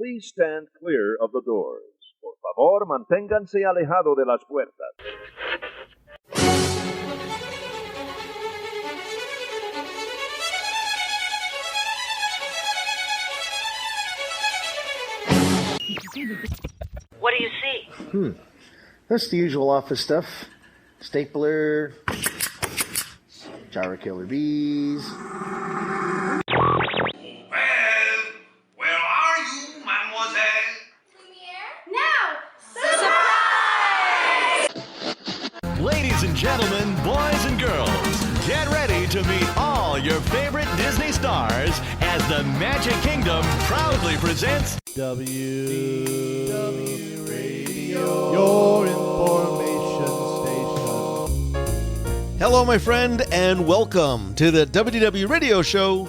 Please stand clear of the doors. Por favor, manténganse alejado de las puertas. What do you see? That's the usual office stuff. Stapler, gyro killer bees. Where are you, mademoiselle? Now! Surprise! Ladies and gentlemen, boys and girls, get ready to meet all your favorite Disney stars as the Magic Kingdom proudly presents WDW Radio, your information station. Hello, my friend, and welcome to the WDW Radio Show,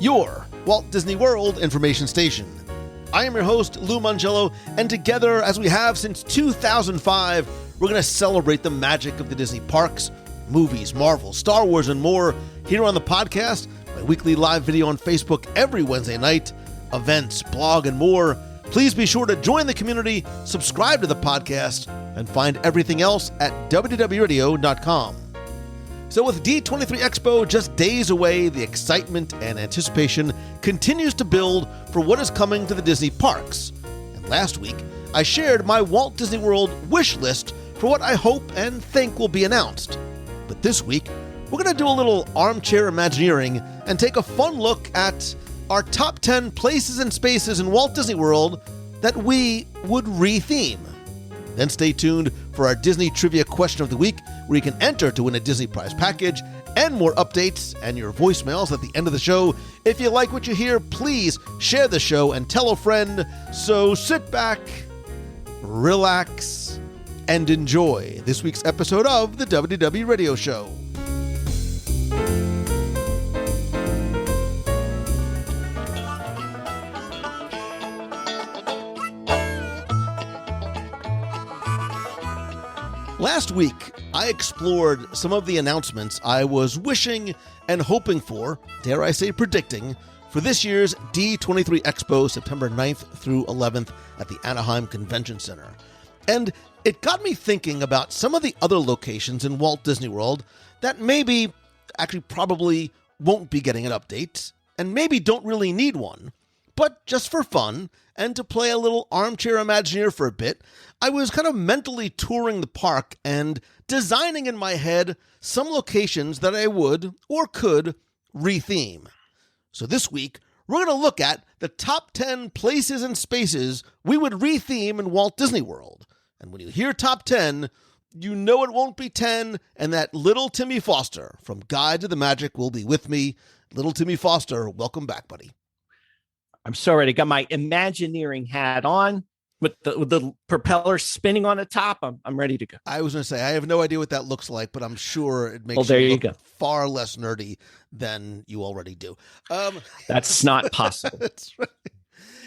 your Walt Disney World information station. I am your host, Lou Mangello, and together, as we have since 2005, we're going to celebrate the magic of the Disney parks, movies, Marvel, Star Wars, and more here on the podcast, my weekly live video on Facebook every Wednesday night, events, blog, and more. Please be sure to join the community, subscribe to the podcast, and find everything else at WDWRadio.com. So with D23 Expo just days away, the excitement and anticipation continues to build for what is coming to the Disney parks. And last week, I shared my Walt Disney World wish list for what I hope and think will be announced. But this week, we're going to do a little armchair Imagineering and take a fun look at our top 10 places and spaces in Walt Disney World that we would retheme. Then stay tuned for our Disney Trivia Question of the Week, where you can enter to win a Disney Prize package and more updates and your voicemails at the end of the show. If you like what you hear, please share the show and tell a friend. So sit back, relax, and enjoy this week's episode of the WDW Radio Show. Last week, I explored some of the announcements I was wishing and hoping for, dare I say predicting, for this year's D23 Expo, September 9th through 11th at the Anaheim Convention Center. And it got me thinking about some of the other locations in Walt Disney World that maybe, actually probably won't be getting an update, and maybe don't really need one. But just for fun, and to play a little armchair Imagineer for a bit, I was kind of mentally touring the park and designing in my head some locations that I would or could retheme. So this week, we're going to look at the top 10 places and spaces we would retheme in Walt Disney World. And when you hear top 10, you know it won't be 10, and that little Timmy Foster from Guide to the Magic will be with me. Little Timmy Foster, welcome back, buddy. I'm so ready. Got my Imagineering hat on with the propeller spinning on the top. I'm ready to go. I was going to say, I have no idea what that looks like, but I'm sure it makes there you you look go. far less nerdy than you already do. That's not possible. That's right.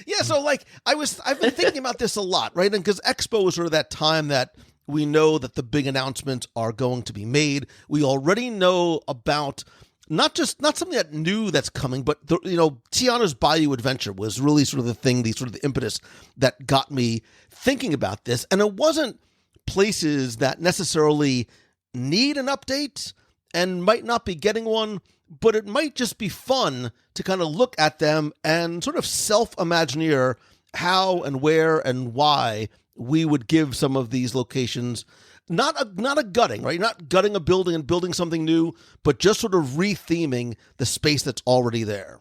Yeah, so I've been thinking about this a lot, right? And because Expo is sort of that time that we know that the big announcements are going to be made. We already know about not something that new that's coming, but Tiana's Bayou Adventure was really sort of the thing, the impetus that got me thinking about this. And it wasn't places that necessarily need an update and might not be getting one, but it might just be fun to kind of look at them and sort of self-imagineer how and where and why we would give some of these locations not a gutting, right? Not gutting a building and building something new, but just sort of retheming the space that's already there.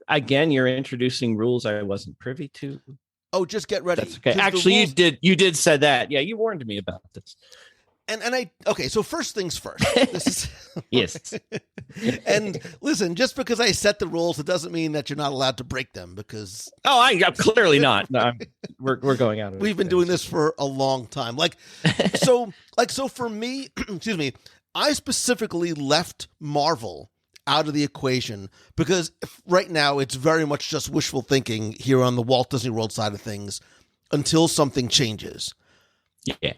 Again, you're introducing rules I wasn't privy to. Oh, just get ready. That's okay. Actually, you did say that. Yeah, you warned me about this. Okay, so first things first. This is yes. And listen, just because I set the rules, it doesn't mean that you're not allowed to break them, because I'm clearly not. No, we're going out. We've been doing this for a long time. So for me, excuse me, I specifically left Marvel out of the equation because right now it's very much just wishful thinking here on the Walt Disney World side of things until something changes. Yeah.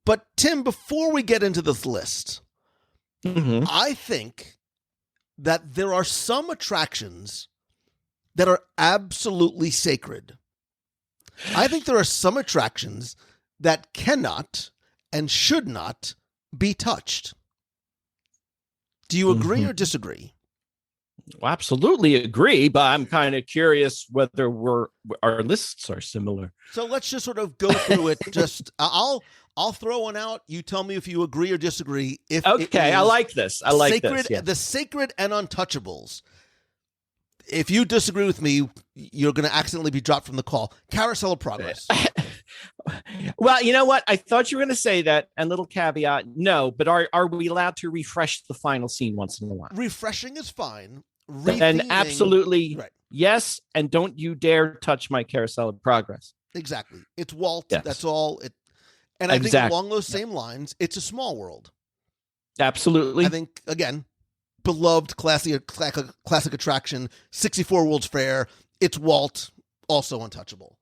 But Tim, before we get into this list, I think that there are some attractions that are absolutely sacred. I think there are some attractions that cannot and should not be touched. Do you agree or disagree? Well, absolutely agree, but I'm kind of curious whether our lists are similar. So let's just sort of go through it. I'll throw one out. You tell me if you agree or disagree. Okay, I like this. I like sacred, this. Yeah. The sacred and untouchables. If you disagree with me, you're going to accidentally be dropped from the call. Carousel of Progress. Well, you know what? I thought you were going to say that, and little caveat, no, but are we allowed to refresh the final scene once in a while? Refreshing is fine. And absolutely right. Yes, and don't you dare touch my Carousel of Progress. Exactly. It's Walt. Yes. That's all. And I think along those same lines, it's a small world. Absolutely. I think, again, beloved classic attraction, 64 World's Fair. It's Walt, also untouchable.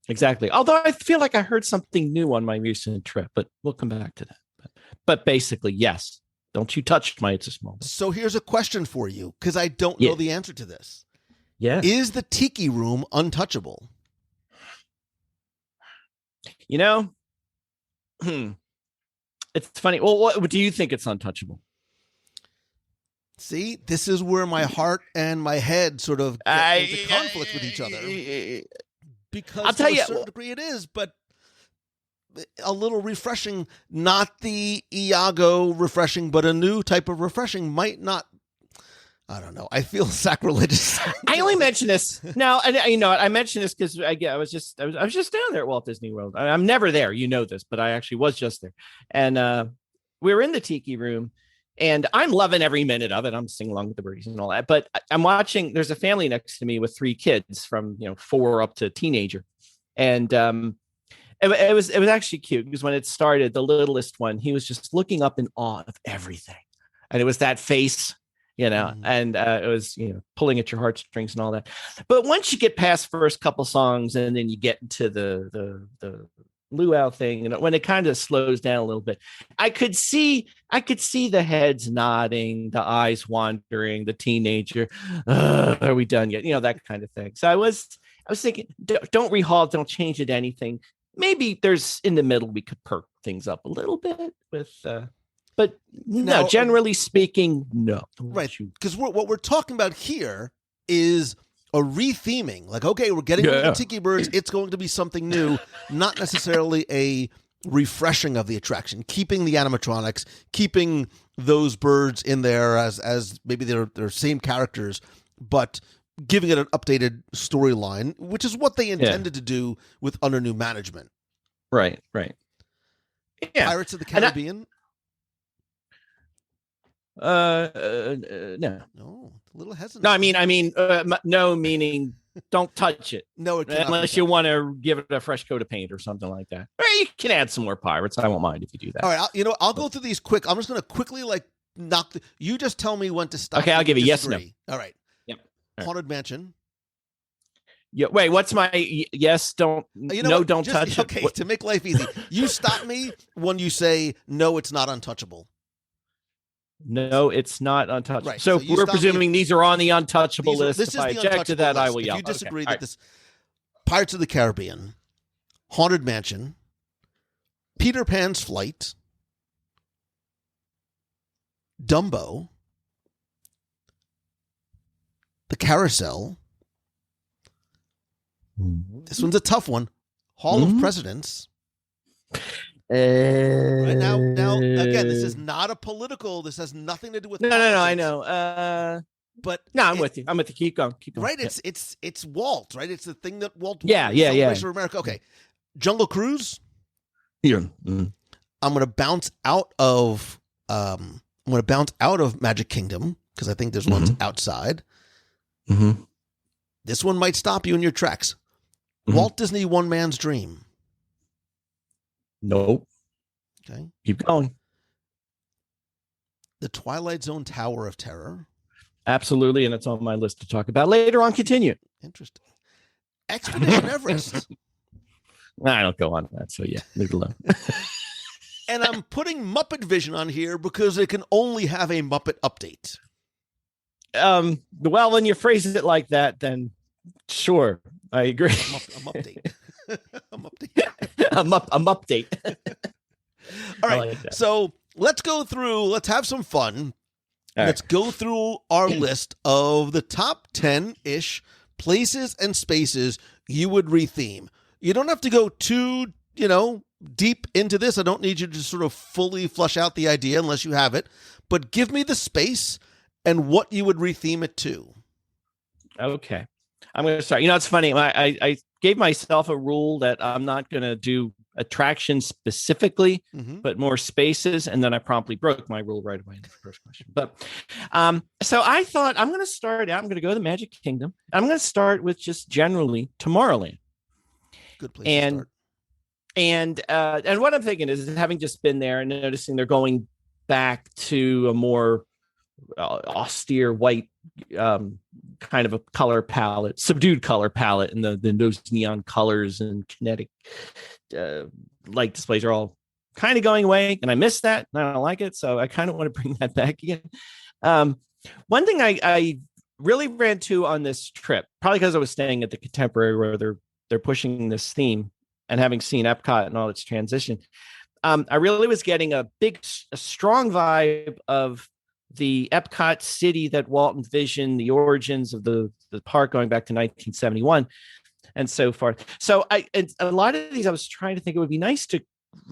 Exactly. Although I feel like I heard something new on my recent trip, but we'll come back to that. But basically, yes. Don't you touch my It's a Small World. So here's a question for you, because I don't know the answer to this. Yeah. Is the Tiki Room untouchable? You know, it's funny. Well, what do you think it's untouchable? See, this is where my heart and my head sort of get into conflict with each other. Because I'll tell you, to a certain degree it is, but a little refreshing, not the Iago refreshing, but a new type of refreshing might not. I don't know. I feel sacrilegious. I only mention this now, and you know, I mentioned this because I was just down there at Walt Disney World. I'm never there, you know this, but I actually was just there, and we were in the Tiki Room, and I'm loving every minute of it. I'm singing along with the birdies and all that, but I'm watching. There's a family next to me with 3 kids from 4 up to teenager, and it was actually cute because when it started, the littlest one, he was just looking up in awe of everything, and it was that face. And it was, pulling at your heartstrings and all that. But once you get past first couple songs and then you get into the luau thing, when it kind of slows down a little bit, I could see the heads nodding, the eyes wandering, the teenager, are we done yet? That kind of thing. So I was thinking, don't rehaul, don't change it, anything. Maybe there's in the middle, we could perk things up a little bit with, but no, generally speaking, no. Right. Because what we're talking about here is a retheming. Like, okay, we're getting rid of the Tiki Birds. It's going to be something new, not necessarily a refreshing of the attraction, keeping the animatronics, keeping those birds in there as maybe they're same characters, but giving it an updated storyline, which is what they intended to do with under new management. Right. Yeah. Pirates of the Caribbean. No, a little hesitant. No, I mean, no, meaning don't touch it. No, it unless you want to give it a fresh coat of paint or something like that. Or you can add some more pirates. I won't mind if you do that. All right, I'll go through these quick. I'm just going to quickly knock. You just tell me when to stop. Okay, I'll give you yes, no. All right. Yep. Haunted Mansion. Yeah. Wait, what's my yes? Don't don't touch it. Okay, to make life easy, you stop me when you say no. It's not untouchable. No, it's not untouchable. Right. So we're presuming these are on the untouchable list. This if I object to that, I will yell. If you disagree that this Pirates of the Caribbean, Haunted Mansion, Peter Pan's Flight, Dumbo, the Carousel. This one's a tough one. Hall of Presidents. Right now, again, this is not a political. This has nothing to do with. No, I know. But no, I'm with you. Keep going. Right, it's Walt. Right, it's the thing that Walt. Yeah. For America. Okay, Jungle Cruise. Yeah. I'm going to bounce out of. Magic Kingdom because I think there's ones outside. Mm-hmm. This one might stop you in your tracks. Walt Disney One Man's Dream. Nope. Okay. Keep going. The Twilight Zone Tower of Terror. Absolutely, and it's on my list to talk about later on. Continue. Interesting. Expedition Everest. I don't go on that, so yeah, leave it alone. And I'm putting Muppet Vision on here because it can only have a Muppet update. Well, when you phrase it like that, then sure, I agree. I'm update. I'm update. I'm update. All right. Like so let's go through. Let's have some fun. Let's go through our list of the top 10-ish places and spaces you would retheme. You don't have to go too, deep into this. I don't need you to sort of fully flush out the idea unless you have it. But give me the space and what you would retheme it to. Okay. I'm going to start. It's funny. I gave myself a rule that I'm not going to do attractions specifically, but more spaces. And then I promptly broke my rule right away in the first question. But so I thought I'm going to start out. I'm going to go to the Magic Kingdom. I'm going to start with just generally Tomorrowland. Good place to start. And what I'm thinking is having just been there and noticing they're going back to a more austere white kind of a color palette, subdued color palette, and those neon colors and kinetic light displays are all kind of going away, and I miss that and I don't like it, so I kind of want to bring that back again. One thing I really ran to on this trip, probably because I was staying at the Contemporary where they're pushing this theme, and having seen Epcot and all its transition, I really was getting a strong vibe of the Epcot city that Walt envisioned, the origins of the park going back to 1971 and so forth. So and a lot of these, I was trying to think it would be nice to,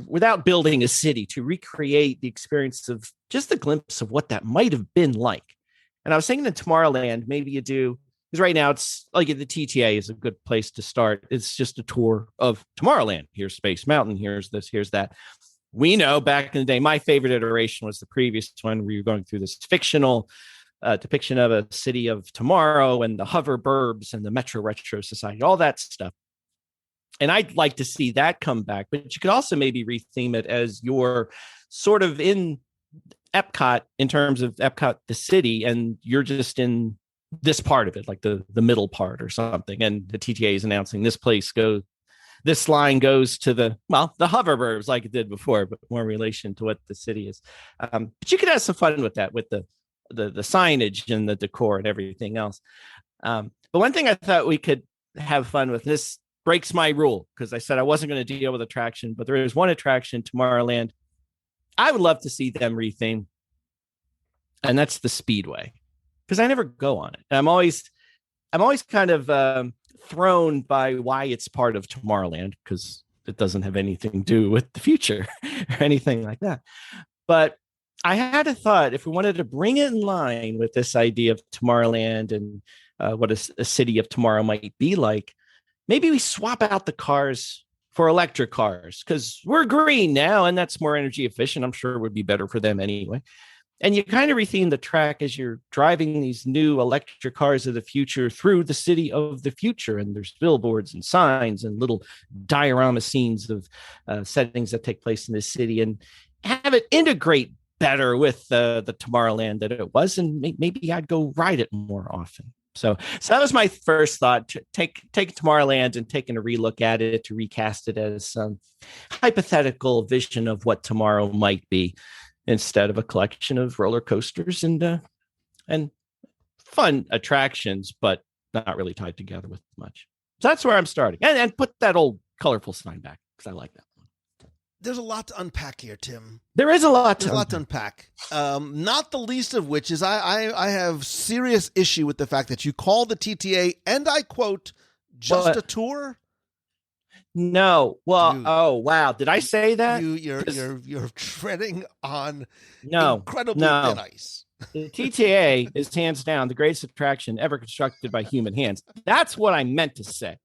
without building a city, to recreate the experience of just a glimpse of what that might have been like. And I was thinking in Tomorrowland, maybe you do, because right now it's like the TTA is a good place to start. It's just a tour of Tomorrowland. Here's Space Mountain. Here's this, here's that. We know back in the day, my favorite iteration was the previous one where you're going through this fictional depiction of a city of tomorrow and the hover burbs and the Metro Retro Society, all that stuff. And I'd like to see that come back, but you could also maybe retheme it as you're sort of in Epcot in terms of Epcot, the city, and you're just in this part of it, like the middle part or something. And the TTA is announcing this line goes to the hoverburbs like it did before, but more in relation to what the city is. But you could have some fun with that, with the signage and the decor and everything else. But one thing I thought we could have fun with, this breaks my rule, because I said I wasn't going to deal with attraction, but there is one attraction, Tomorrowland, I would love to see them retheme, and that's the Speedway, because I never go on it. And I'm always kind of thrown by why it's part of Tomorrowland, because it doesn't have anything to do with the future or anything like that. But I had a thought, if we wanted to bring it in line with this idea of Tomorrowland and what a city of tomorrow might be like, maybe we swap out the cars for electric cars, because we're green now and that's more energy efficient. I'm sure it would be better for them anyway. And you kind of retheme the track as you're driving these new electric cars of the future through the city of the future. And there's billboards and signs and little diorama scenes of settings that take place in this city, and have it integrate better with the Tomorrowland that it was. And maybe I'd go ride it more often. So that was my first thought, to take Tomorrowland and taking a relook at it, to recast it as some hypothetical vision of what tomorrow might be, instead of a collection of roller coasters and fun attractions, but not really tied together with much. So that's where I'm starting. And put that old colorful sign back, because I like that one. There's a lot to unpack here, Tim. There is a lot to unpack. Not the least of which is I have serious issue with the fact that you call the TTA, and I quote, just a tour. No. Well, Dude, oh wow. Did I say that? You're treading on incredibly thin ice. The TTA is hands down the greatest attraction ever constructed by human hands. That's what I meant to say.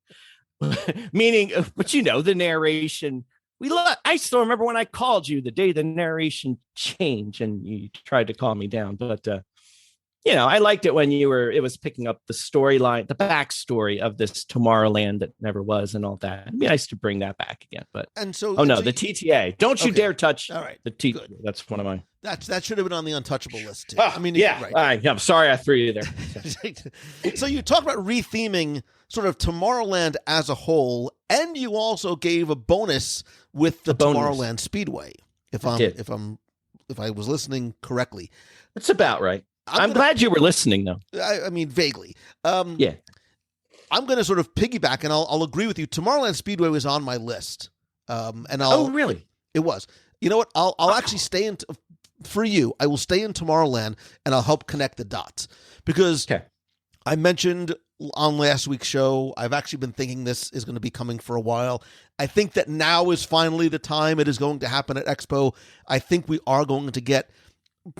Meaning, but the narration. I still remember when I called you the day the narration changed and you tried to calm me down. But I liked it when it was picking up the storyline, the backstory of this Tomorrowland that never was and all that. It'd be nice to bring that back again. But the TTA. Don't you dare touch the TTA. Good. That's one of mine. That should have been on the untouchable list too. Right. I'm sorry I threw you there. So you talk about retheming sort of Tomorrowland as a whole, and you also gave a bonus with the Tomorrowland Speedway. If I was listening correctly. That's about right. I'm glad you were listening, though. I mean, vaguely. Yeah. I'm going to sort of piggyback, and I'll agree with you. Tomorrowland Speedway was on my list. Oh, really? It was. You know what? I'll actually stay in for you. I will stay in Tomorrowland, and I'll help connect the dots because I mentioned on last week's show, I've actually been thinking this is going to be coming for a while. I think that now is finally the time it is going to happen at Expo. I think we are going to get,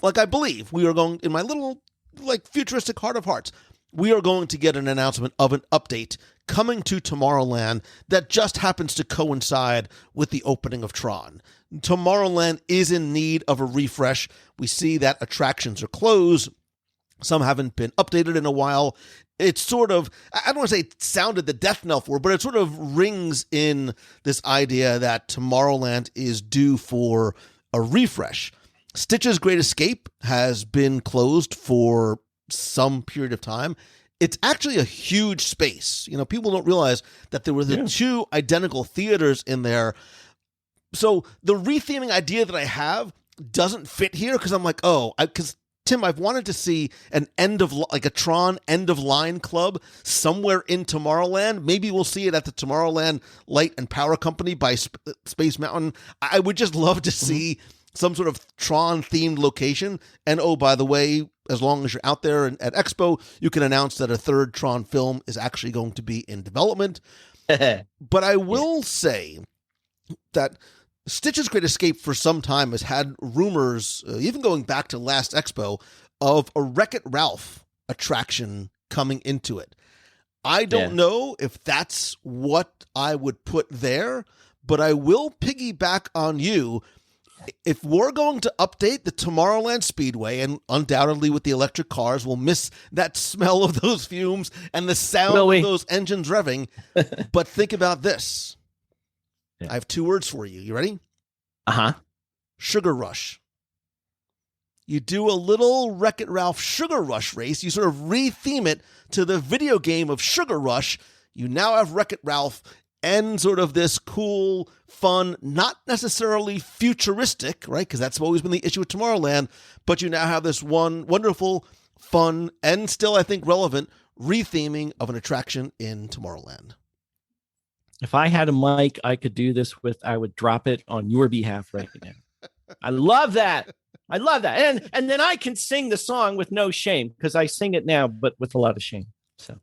like I believe we are going, in my little like futuristic heart of hearts, we are going to get an announcement of an update coming to Tomorrowland that just happens to coincide with the opening of Tron. Tomorrowland is in need of a refresh. We see that attractions are closed. Some haven't been updated in a while. It's sort of, I don't want to say it sounded the death knell for, but it sort of rings in this idea that Tomorrowland is due for a refresh. Stitch's Great Escape has been closed for some period of time. It's actually a huge space. You know, people don't realize that there were the two identical theaters in there. So the retheming idea that I have doesn't fit here because I'm like, because Tim, I've wanted to see an like a Tron end of line club somewhere in Tomorrowland. Maybe we'll see it at the Tomorrowland Light and Power Company by Space Mountain. I would just love to see some sort of Tron themed location. And by the way, as long as you're out there at Expo, you can announce that a third Tron film is actually going to be in development. But I will say that Stitch's Great Escape for some time has had rumors, even going back to last Expo, of a Wreck-It Ralph attraction coming into it. I don't know if that's what I would put there, but I will piggyback on you. If we're going to update the Tomorrowland Speedway, and undoubtedly with the electric cars, we'll miss that smell of those fumes and the sound of those engines revving. But think about this. I have two words for you. You ready? Sugar Rush. You do a little Wreck-It Ralph Sugar Rush race. You sort of retheme it to the video game of Sugar Rush. You now have Wreck-It Ralph and sort of this cool, fun, not necessarily futuristic, right? Because that's always been the issue with Tomorrowland. But you now have this one wonderful, fun, and still, I think, relevant retheming of an attraction in Tomorrowland. If I had a mic I could do this with, I would drop it on your behalf right now. I love that. I love that. And then I can sing the song with no shame because I sing it now, but with a lot of shame. So,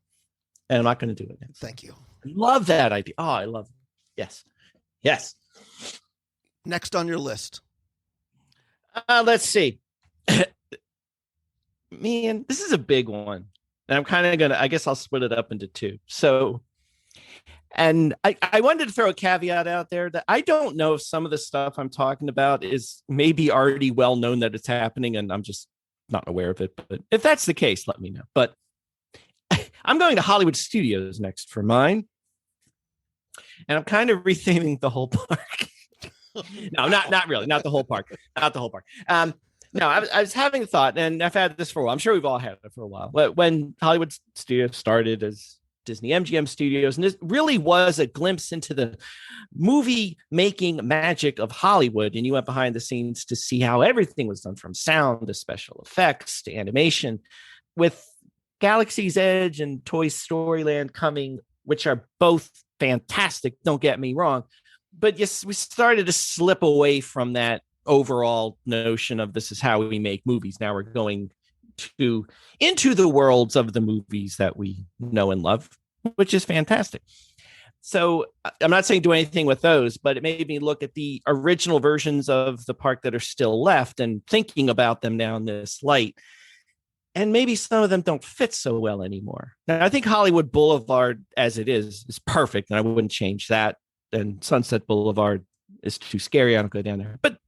and I'm not going to do it now. Thank you. I love that idea. Oh, I love it. Yes. Yes. Next on your list. Let's see. Man, this is a big one. And I'm kind of I guess I'll split it up into two. So, and I wanted to throw a caveat out there that I don't know if some of the stuff I'm talking about is maybe already well known that it's happening and I'm just not aware of it. But if that's the case, let me know. But I'm going to Hollywood Studios next for mine. And I'm kind of retheming the whole park. No, not really. Not the whole park. Not the whole park. No, I was having a thought, and I've had this for a while. I'm sure we've all had it for a while. But when Hollywood Studios started as Disney MGM Studios, and this really was a glimpse into the movie making magic of Hollywood, and you went behind the scenes to see how everything was done, from sound to special effects to animation, with Galaxy's Edge and Toy Story Land coming, which are both fantastic, don't get me wrong, but yes, we started to slip away from that overall notion of this is how we make movies. Now we're going into the worlds of the movies that we know and love, which is fantastic. So I'm not saying do anything with those, but it made me look at the original versions of the park that are still left and thinking about them now in this light. And maybe some of them don't fit so well anymore. Now, I think Hollywood Boulevard as it is perfect, and I wouldn't change that. And Sunset Boulevard is too scary. I don't go down there, but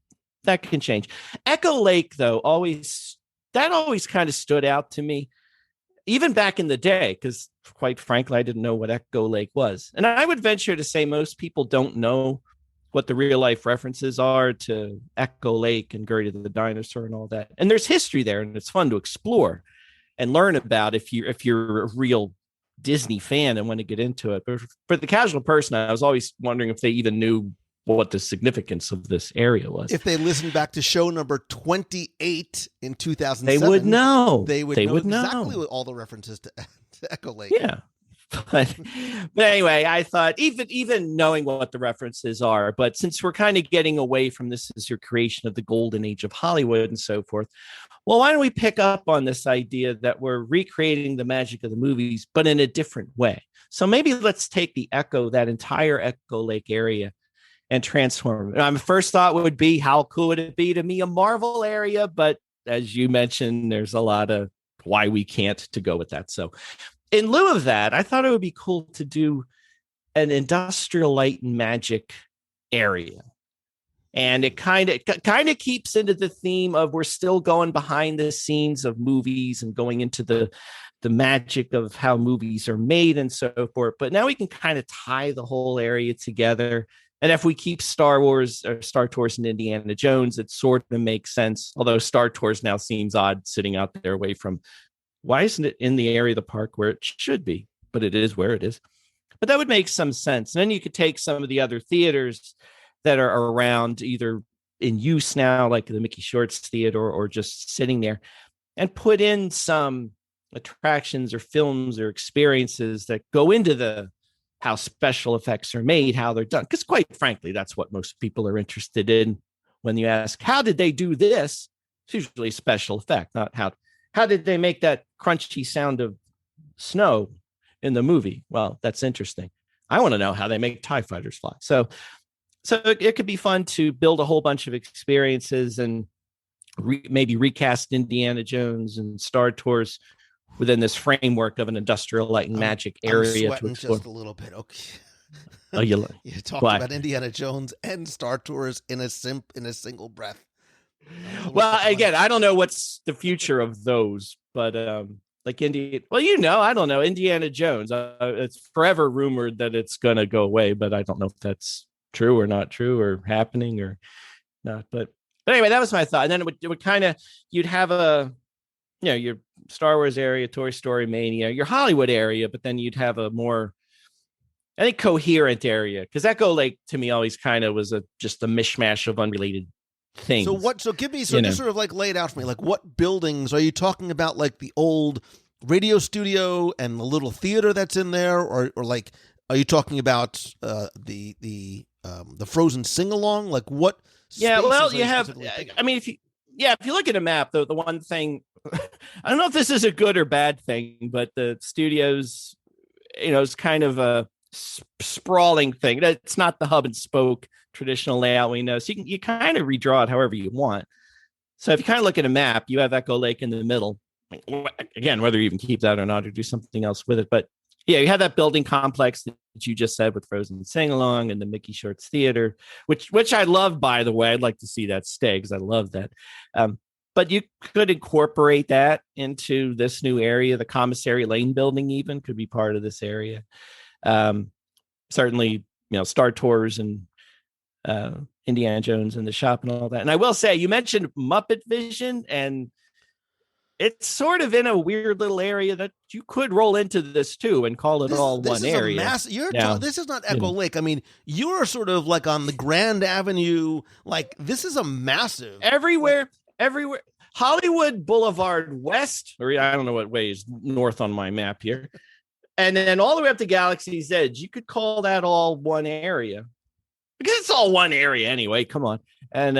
that can change. Echo Lake, though, always kind of stood out to me, even back in the day, because quite frankly, I didn't know what Echo Lake was. And I would venture to say most people don't know what the real life references are to Echo Lake and Gertie the Dinosaur and all that. And there's history there, and it's fun to explore and learn about if you're a real Disney fan and want to get into it. But for the casual person, I was always wondering if they even knew what the significance of this area was. If they listened back to show number 28 in 2007, they would know. They would know exactly what all the references to Echo Lake. Yeah. But anyway, I thought even knowing what the references are, but since we're kind of getting away from this as your creation of the golden age of Hollywood and so forth, well, why don't we pick up on this idea that we're recreating the magic of the movies, but in a different way? So maybe let's take that entire Echo Lake area and transform it. My first thought would be, how cool would it be to me a Marvel area? But as you mentioned, there's a lot of why we can't to go with that. So in lieu of that, I thought it would be cool to do an industrial light and magic area. And it kind of keeps into the theme of we're still going behind the scenes of movies and going into the magic of how movies are made and so forth. But now we can kind of tie the whole area together. And if we keep Star Wars or Star Tours and Indiana Jones, it sort of makes sense. Although Star Tours now seems odd sitting out there away from, why isn't it in the area of the park where it should be? But it is where it is. But that would make some sense. And then you could take some of the other theaters that are around, either in use now, like the Mickey Shorts Theater, or just sitting there, and put in some attractions or films or experiences that go into how special effects are made, how they're done. Because quite frankly, that's what most people are interested in. When you ask, how did they do this? It's usually a special effect, not how did they make that crunchy sound of snow in the movie? Well, that's interesting. I want to know how they make TIE fighters fly. So it could be fun to build a whole bunch of experiences and maybe recast Indiana Jones and Star Tours within this framework of an industrial light and magic area. I'm sweating just a little bit. Okay. Oh, you talked about Indiana Jones and Star Tours in a single breath. Well, again, I don't know what's the future of those, but like I don't know, Indiana Jones. It's forever rumored that it's going to go away, but I don't know if that's true or not true or happening or not. But anyway, that was my thought. And then it would kind of, you'd have your Star Wars area, Toy Story Mania, your Hollywood area, but then you'd have a more, I think, coherent area, because Echo Lake to me always kind of was just a mishmash of unrelated things. So give me just sort of like lay it out for me. Like, what buildings are you talking about? Like the old radio studio and the little theater that's in there, or like, are you talking about the Frozen sing along? Like what? Yeah, well, you have. I mean, if you look at a map, the one thing, I don't know if this is a good or bad thing, but the studios, it's kind of a sprawling thing. It's not the hub and spoke traditional layout we know. So you kind of redraw it however you want. So if you kind of look at a map, you have Echo Lake in the middle. Again, whether you even keep that or not, or do something else with it. But yeah, you have that building complex that you just said with Frozen Sing Along and the Mickey Shorts Theater, which I love, by the way. I'd like to see that stay because I love that. But you could incorporate that into this new area. The Commissary Lane building even could be part of this area. Certainly, Star Tours and Indiana Jones and the shop and all that. And I will say, you mentioned Muppet Vision, and it's sort of in a weird little area that you could roll into this too and call it one area. This is not Echo Lake. I mean, you're sort of like on the Grand Avenue. Like, this is a massive everywhere. Hollywood Boulevard West, or I don't know what way is north on my map here. And then all the way up to Galaxy's Edge. You could call that all one area, because it's all one area anyway. Come on. And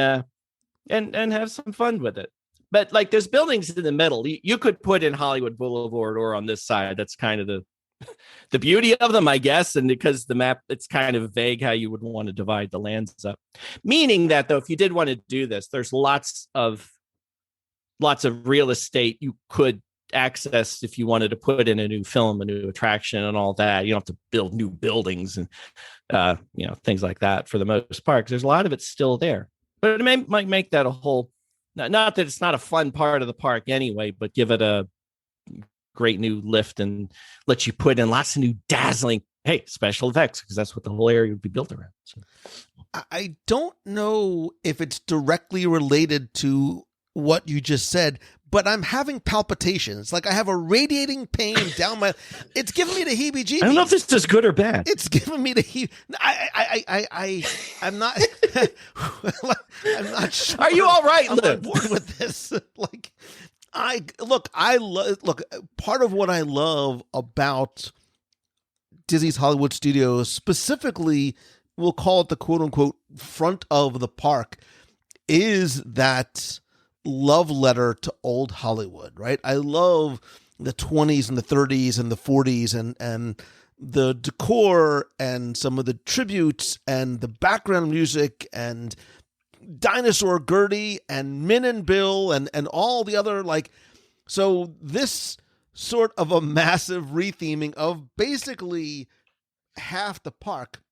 have some fun with it. But like, there's buildings in the middle. You could put in Hollywood Boulevard or on this side. That's kind of the beauty of them, I guess. And because the map, it's kind of vague how you would want to divide the lands up. Meaning that, though, if you did want to do this, there's lots of real estate you could access if you wanted to put in a new film, a new attraction, and all that. You don't have to build new buildings and things like that for the most part, 'cause there's a lot of it still there. But it might make that a whole. Not that it's not a fun part of the park anyway, but give it a great new lift and let you put in lots of new dazzling, special effects, because that's what the whole area would be built around. So. I don't know if it's directly related to what you just said, but I'm having palpitations. Like I have a radiating pain down my. It's giving me the heebie-jeebies. I don't know if this is good or bad. It's giving me the I'm not. I'm not sure. Are you all right, I'm Lou? on board with this. Like, look. Part of what I love about Disney's Hollywood Studios, specifically, we'll call it the quote unquote front of the park, is that love letter to old Hollywood, right? I love the 20s and the 30s and the 40s and the decor and some of the tributes and the background music and Dinosaur Gertie and Min and Bill and all the other, like, so this sort of a massive retheming of basically half the park.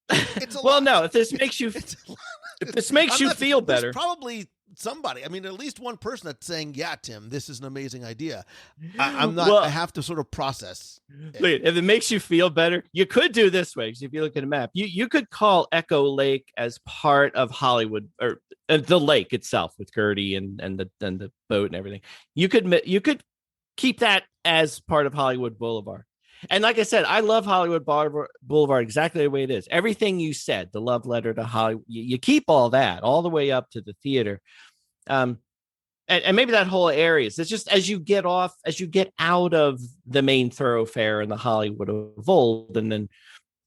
It's a well, lot. no, if this makes you feel better, there's probably somebody. I mean, at least one person that's saying, "Yeah, Tim, this is an amazing idea." I'm not. Well, I have to sort of process. Look, if it makes you feel better, you could do this way. Because if you look at a map, you could call Echo Lake as part of Hollywood, or the lake itself with Gertie and the boat and everything. You could keep that as part of Hollywood Boulevard. And like I said, I love Hollywood Boulevard exactly the way it is. Everything you said, the love letter to Hollywood, you keep all that all the way up to the theater. And maybe that whole area is just as you get out of the main thoroughfare in the Hollywood of old, and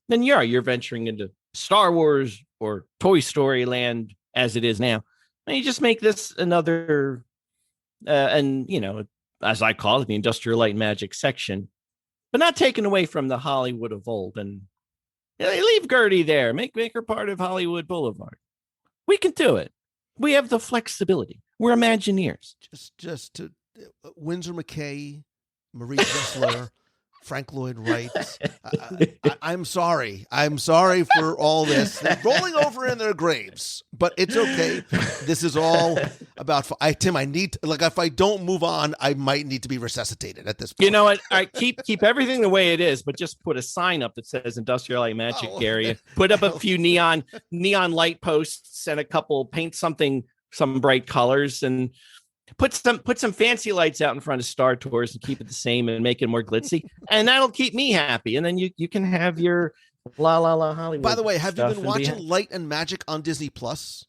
then you're venturing into Star Wars or Toy Story land as it is now. And you just make this another, and as I call it, the Industrial Light and Magic section, but not taken away from the Hollywood of old. And leave Gertie there. Make her part of Hollywood Boulevard. We can do it. We have the flexibility. We're Imagineers. Just to Winsor McKay, Marie Dressler, Frank Lloyd Wright. I'm sorry. I'm sorry for all this. They're rolling over in their graves, but it's okay. This is all about Tim. I need if I don't move on, I might need to be resuscitated at this point. You know what? I keep everything the way it is, but just put a sign up that says Industrial Light Magic area. Put up a few neon light posts and paint some bright colors, and put some fancy lights out in front of Star Tours and keep it the same and make it more glitzy, and that'll keep me happy. And then you can have your la la la Hollywood. By the way, have you been watching Light and Magic on Disney Plus?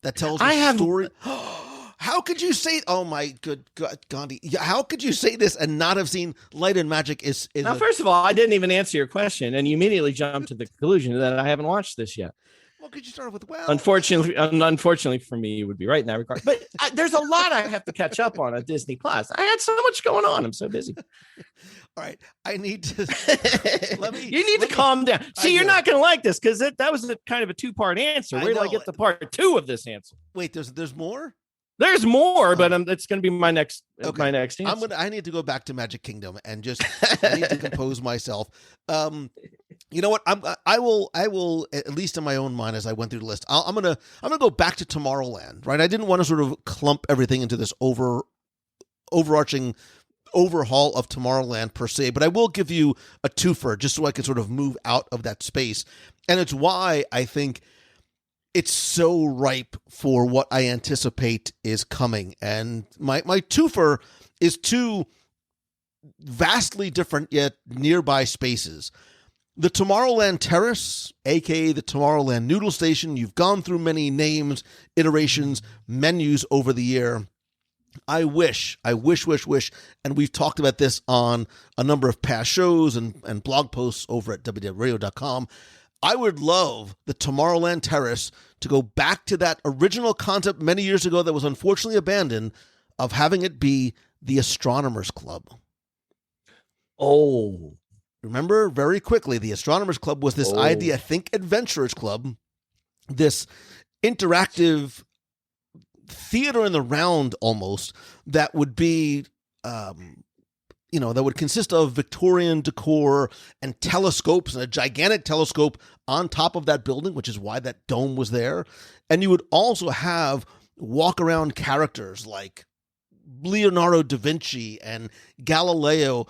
That tells a story. How could you say? Oh my good God, Gandhi! How could you say this and not have seen Light and Magic? Now, first of all, I didn't even answer your question, and you immediately jumped to the conclusion that I haven't watched this yet. Well, could you start with Unfortunately for me, you would be right in that regard. But there's a lot I have to catch up on Disney Plus. I had so much going on. I'm so busy. All right, I need to. You need to calm down. See, you're not going to like this because that was kind of a two-part answer. Where do I get the part two of this answer? Wait, there's more. There's more, but it's going to be my next answer. I need to go back to Magic Kingdom and just I need to compose myself. You know what? I will at least in my own mind as I went through the list. I'm gonna go back to Tomorrowland. Right? I didn't want to sort of clump everything into this overarching overhaul of Tomorrowland per se, but I will give you a twofer just so I can sort of move out of that space. And it's why I think it's so ripe for what I anticipate is coming. And my twofer is two vastly different yet nearby spaces. The Tomorrowland Terrace, aka the Tomorrowland Noodle Station. You've gone through many names, iterations, menus over the year. I wish, and we've talked about this on a number of past shows and blog posts over at WDWRadio.com. I would love the Tomorrowland Terrace to go back to that original concept many years ago that was unfortunately abandoned, of having it be the Astronomers Club. Oh. Remember, very quickly, the Astronomers Club was this idea, think Adventurers Club, this interactive theater in the round almost, that would be, that would consist of Victorian decor and telescopes, and a gigantic telescope on top of that building, which is why that dome was there. And you would also have walk-around characters like Leonardo da Vinci and Galileo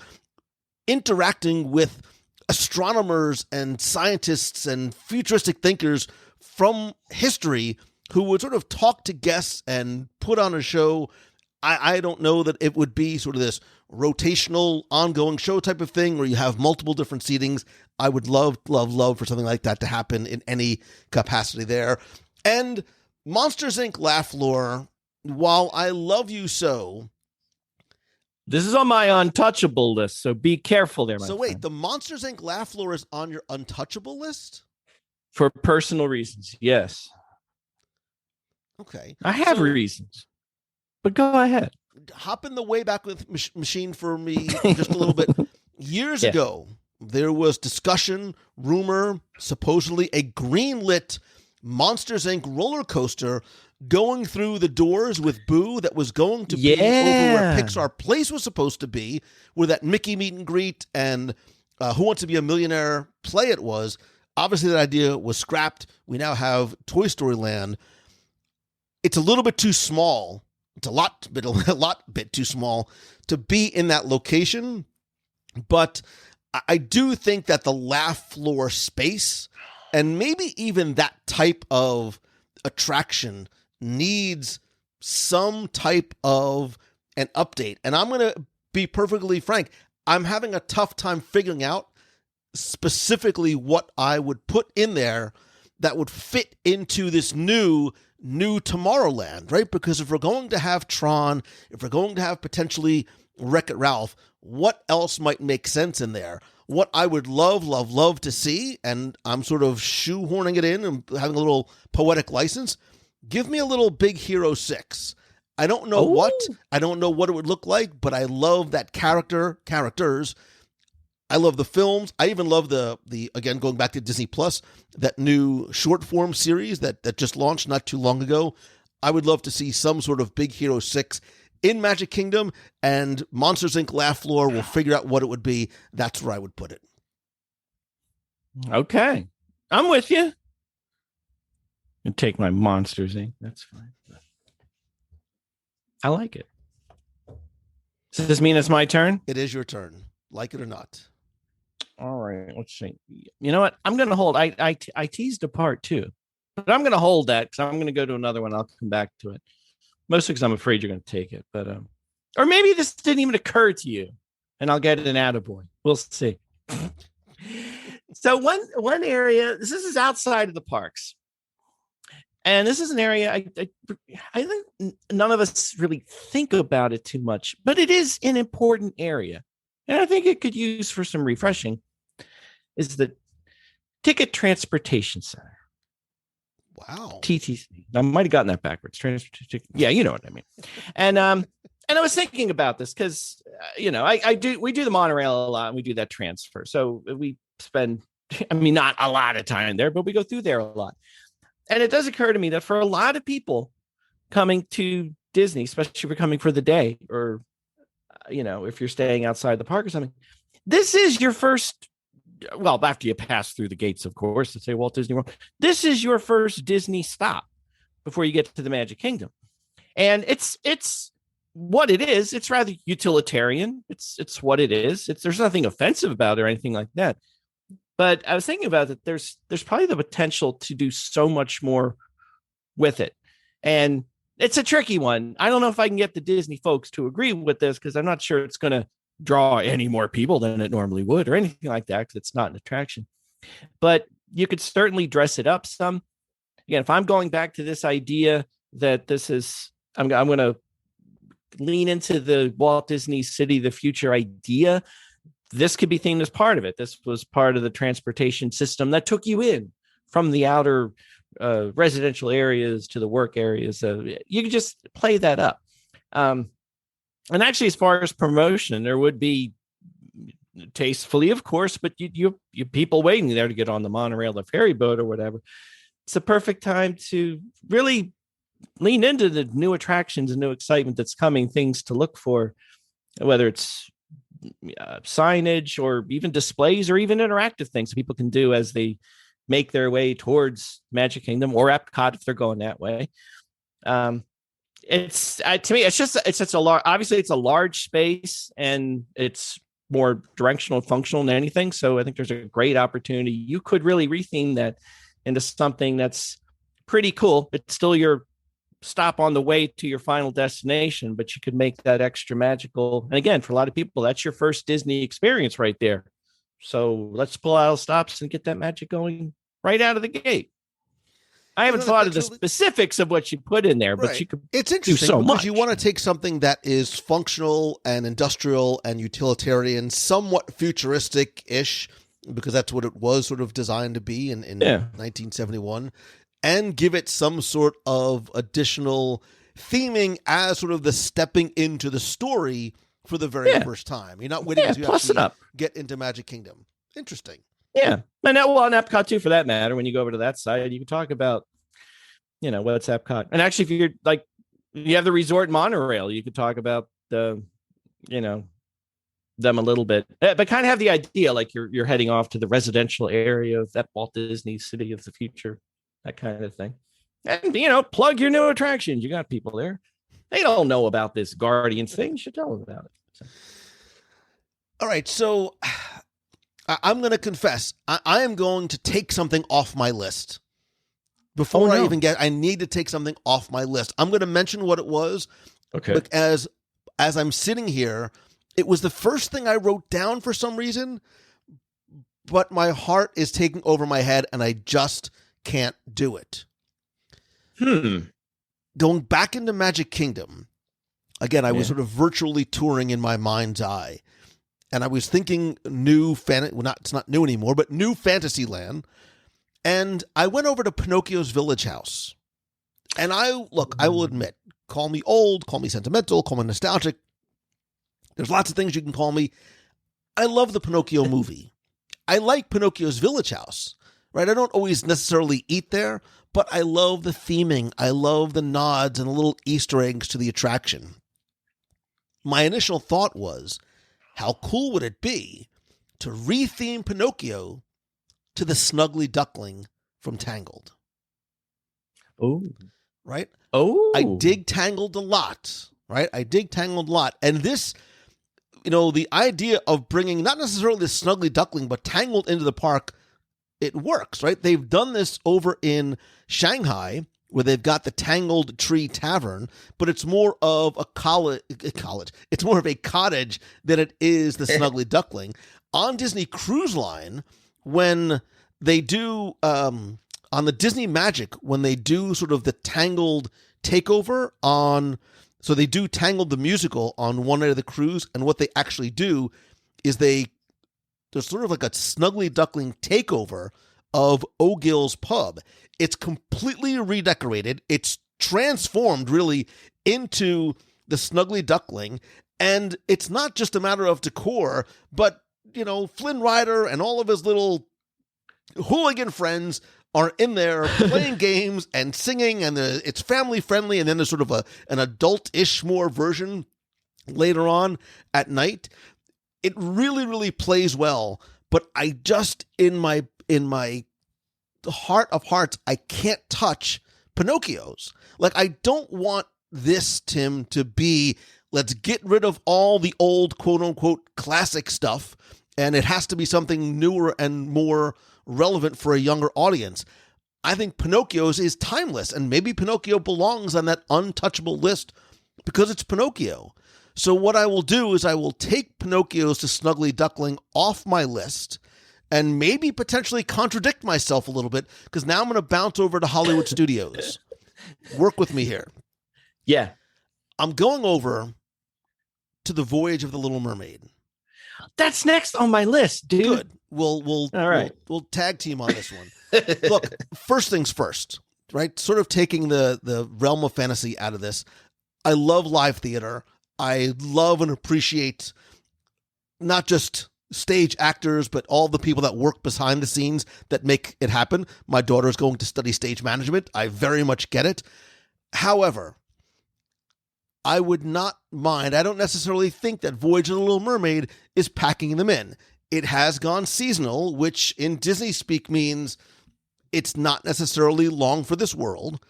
interacting with astronomers and scientists and futuristic thinkers from history who would sort of talk to guests and put on a show I don't know that it would be sort of this rotational, ongoing show type of thing where you have multiple different seatings. I would love for something like that to happen in any capacity there. And Monsters, Inc. Laugh Floor, while I love you so... This is on my untouchable list, so be careful there, my So wait, friend. the Monsters, Inc. Laugh Floor is on your untouchable list? For personal reasons, yes. Okay. I have reasons, but go ahead. Hop in the Wayback Machine for me just a little bit. Years ago, there was discussion, rumor, supposedly a greenlit Monsters, Inc. roller coaster going through the doors with Boo that was going to be over where Pixar Place was supposed to be, where that Mickey meet and greet and Who Wants to Be a Millionaire play it was. Obviously, that idea was scrapped. We now have Toy Story Land. It's a little bit too small. It's a lot bit too small to be in that location. But I do think that the Laugh Floor space and maybe even that type of attraction needs some type of an update. And I'm going to be perfectly frank. I'm having a tough time figuring out specifically what I would put in there that would fit into this new Tomorrowland, right? Because if we're going to have Tron, if we're going to have potentially Wreck-It Ralph, what else might make sense in there? What I would love to see, and I'm sort of shoehorning it in and having a little poetic license, give me a little Big Hero 6. I don't know what it would look like, but I love that characters. I love the films. I even love the again, going back to Disney Plus, that new short form series that just launched not too long ago. I would love to see some sort of Big Hero 6 in Magic Kingdom, and Monsters, Inc. Laugh Floor will figure out what it would be. That's where I would put it. Okay. I'm with you. And take my Monsters, Inc. That's fine. I like it. Does this mean it's my turn? It is your turn. Like it or not. All right. Let's see. You know what? I'm going to hold. I teased a part too, but I'm going to hold that because I'm going to go to another one. I'll come back to it. Mostly because I'm afraid you're going to take it, but or maybe this didn't even occur to you, and I'll get an attaboy. We'll see. So one area. This is outside of the parks, and this is an area I think none of us really think about it too much, but it is an important area, and I think it could use for some refreshing. Is the Ticket Transportation Center. Wow. TTC. I might have gotten that backwards. Yeah, you know what I mean. And I was thinking about this because we do the monorail a lot and we do that transfer. So we spend, not a lot of time there, but we go through there a lot. And it does occur to me that for a lot of people coming to Disney, especially if you're coming for the day or, if you're staying outside the park or something, this is your first. Well, after you pass through the gates, of course, to say Walt Disney World, this is your first Disney stop before you get to the Magic Kingdom. And it's what it is. It's rather utilitarian. It's what it is. There's nothing offensive about it or anything like that. But I was thinking about that. There's probably the potential to do so much more with it. And it's a tricky one. I don't know if I can get the Disney folks to agree with this because I'm not sure it's going to draw any more people than it normally would or anything like that because it's not an attraction. But you could certainly dress it up some. Again, if I'm going back to this idea that this is, I'm going to lean into the Walt Disney City of the Future idea. This could be themed as part of it. This was part of the transportation system that took you in from the outer residential areas to the work areas. So you could just play that up. And actually, as far as promotion, there would be tastefully, of course, but you people waiting there to get on the monorail, the ferry boat or whatever. It's a perfect time to really lean into the new attractions and new excitement that's coming, things to look for, whether it's signage or even displays or even interactive things people can do as they make their way towards Magic Kingdom or Epcot if they're going that way. It's to me, it's just a large. Obviously, it's a large space and it's more directional and functional than anything. So I think there's a great opportunity. You could really retheme that into something that's pretty cool. It's still your stop on the way to your final destination, but you could make that extra magical. And again, for a lot of people, that's your first Disney experience right there. So let's pull out stops and get that magic going right out of the gate. I haven't thought of the specifics of what you put in there, but you could. It's interesting so because much. You want to take something that is functional and industrial and utilitarian, somewhat futuristic-ish, because that's what it was sort of designed to be in 1971, and give it some sort of additional theming as sort of the stepping into the story for the very first time. You're not waiting to actually get into Magic Kingdom. Interesting. Yeah. And on Epcot too, for that matter, when you go over to that side, you can talk about, what's Epcot. And actually, if you're like, you have the resort monorail, you could talk about them a little bit, but kind of have the idea, like you're heading off to the residential area of that Walt Disney City of the future, that kind of thing. And, plug your new attractions. You got people there. They don't know about this Guardians thing. You should tell them about it. So. All right. So I'm going to confess, I am going to take something off my list. Before I need to take something off my list. I'm going to mention what it was. Okay. But as I'm sitting here, it was the first thing I wrote down for some reason, but my heart is taking over my head and I just can't do it. Going back into Magic Kingdom, again, I was sort of virtually touring in my mind's eye. And I was thinking it's not new anymore, but new Fantasyland. And I went over to Pinocchio's Village House. And I will admit, call me old, call me sentimental, call me nostalgic. There's lots of things you can call me. I love the Pinocchio movie. I like Pinocchio's Village House, right? I don't always necessarily eat there, but I love the theming. I love the nods and the little Easter eggs to the attraction. My initial thought was, how cool would it be to retheme Pinocchio to the Snuggly Duckling from Tangled? Oh. Right? Oh. I dig Tangled a lot, right? And this, the idea of bringing not necessarily the Snuggly Duckling, but Tangled into the park, it works, right? They've done this over in Shanghai, where they've got the Tangled Tree Tavern, but it's more of a college. It's more of a cottage than it is the Snuggly Duckling. On Disney Cruise Line, when they do, on the Disney Magic, when they do sort of the Tangled takeover so they do Tangled the musical on one night of the cruise, and what they actually do is there's sort of like a Snuggly Duckling takeover of O'Gill's Pub. It's completely redecorated. It's transformed really into the Snuggly Duckling. And it's not just a matter of decor, but, Flynn Rider and all of his little hooligan friends are in there playing games and singing, and it's family friendly. And then there's sort of an adult-ish more version later on at night. It really, really plays well. But I just, in my heart of hearts, I can't touch Pinocchio's. Like, I don't want this, Tim, to be, let's get rid of all the old quote-unquote classic stuff, and it has to be something newer and more relevant for a younger audience. I think Pinocchio's is timeless, and maybe Pinocchio belongs on that untouchable list because it's Pinocchio. So what I will do is I will take Pinocchio's to Snuggly Duckling off my list and maybe potentially contradict myself a little bit, because now I'm going to bounce over to Hollywood Studios. Work with me here. Yeah. I'm going over to The Voyage of the Little Mermaid. That's next on my list, dude. Good. All right. We'll tag team on this one. Look, first things first, right? Sort of taking the realm of fantasy out of this. I love live theater. I love and appreciate not just stage actors, but all the people that work behind the scenes that make it happen. My daughter is going to study stage management. I very much get it. However, I would not mind. I don't necessarily think that Voyage of the Little Mermaid is packing them in. It has gone seasonal, which in Disney speak means it's not necessarily long for this world.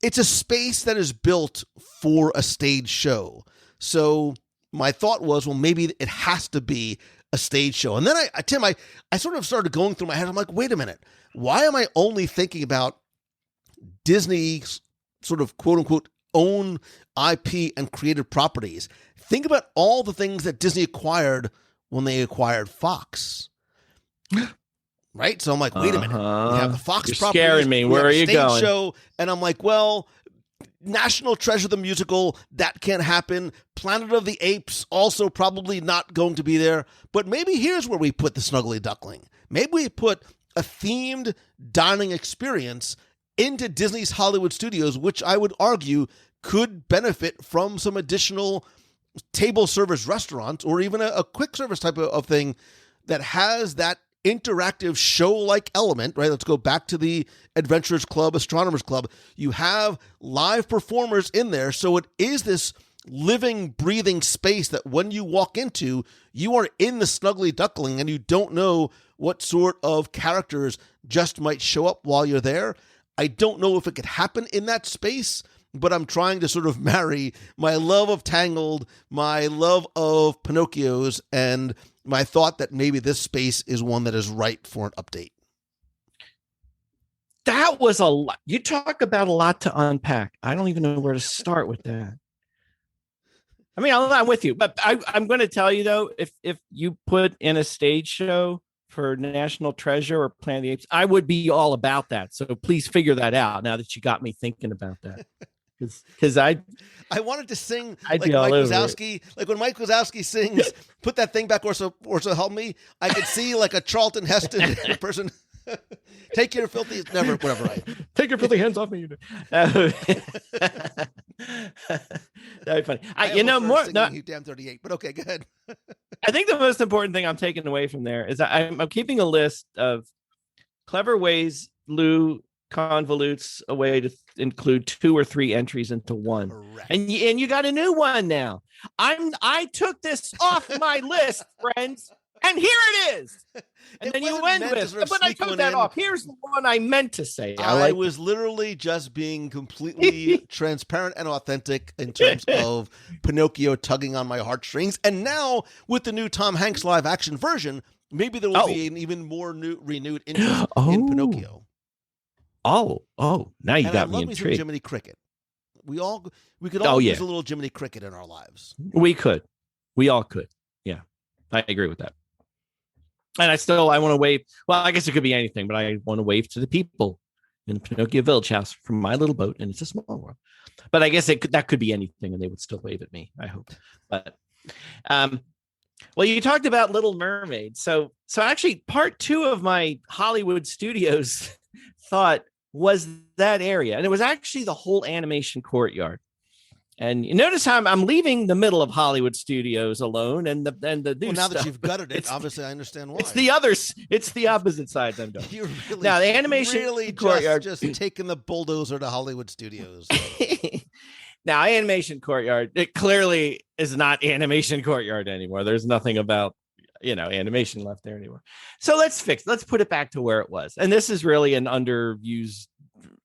It's a space that is built for a stage show. So my thought was, well, maybe it has to be a stage show. And then I sort of started going through my head. I'm like, wait a minute. Why am I only thinking about Disney's sort of quote unquote own IP and creative properties. Think about all the things that Disney acquired when they acquired Fox. Right? So I'm like, wait a minute. We have the Fox You're properties. Scaring me. Where are you going? Show, and I'm like, well, National Treasure the Musical, that can't happen. Planet of the Apes, also probably not going to be there. But maybe here's where we put the Snuggly Duckling. Maybe we put a themed dining experience into Disney's Hollywood Studios, which I would argue could benefit from some additional table service restaurants or even a quick service type of thing that has that interactive show-like element, right? Let's go back to the Adventurers Club, Astronomers Club. You have live performers in there, so it is this living, breathing space that when you walk into, you are in the Snuggly Duckling and you don't know what sort of characters just might show up while you're there. I don't know if it could happen in that space, but I'm trying to sort of marry my love of Tangled, my love of Pinocchio's, and my thought that maybe this space is one that is right for an update. That was a lot. You talk about a lot to unpack. I don't even know where to start with that. I mean, I'm with you, but I'm going to tell you though, if you put in a stage show for National Treasure or Planet of the Apes, I would be all about that. So please figure that out now that you got me thinking about that. Because I wanted to sing I'd like be all Mike over Wazowski. Like when Mike Wazowski sings, put that thing back or so help me. I could see like a Charlton Heston person. Take your filthy take your filthy hands off me. That'd be funny. You damn 38. But okay, go ahead. I think the most important thing I'm taking away from there is that I'm keeping a list of clever ways Lou convolutes a way to include 2 or 3 entries into one. Correct. And you got a new one now. I took this off my list, friends, and here it is. And then you end with, but I took that off. Here's the one I meant to say. I was literally just being completely transparent and authentic in terms of Pinocchio tugging on my heartstrings. And now with the new Tom Hanks live action version, maybe there will be an even more renewed interest in Pinocchio. Oh, now you got me intrigued. Jiminy Cricket. We could all use a little Jiminy Cricket in our lives. We all could. Yeah, I agree with that. And I want to wave. Well, I guess it could be anything, but I want to wave to the people in the Pinocchio Village house from my little boat, and it's a small world. But I guess that could be anything, and they would still wave at me, I hope. But, well, you talked about Little Mermaid. So actually, part 2 of my Hollywood Studios thought was that area, and it was actually the whole animation courtyard. And you notice how I'm leaving the middle of Hollywood Studios alone, and the new now stuff. That you've gutted it, obviously I understand why. It's the opposite sides I'm doing. You're really, now the animation courtyard, just taking the bulldozer to Hollywood Studios. Now animation courtyard, it clearly is not animation courtyard anymore. There's nothing about animation left there anymore. So let's put it back to where it was. And this is really an underused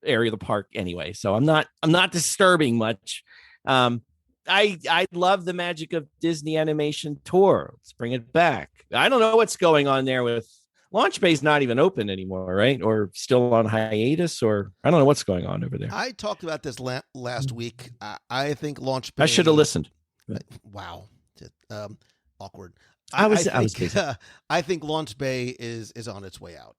area of the park anyway. So I'm not disturbing much. I love the magic of Disney Animation Tour. Let's bring it back. I don't know what's going on there with Launch Bay's not even open anymore, right? Or still on hiatus, or I don't know what's going on over there. I talked about this last week. I think Launch Bay. I should have listened. Wow. Awkward. I think Launch Bay is on its way out.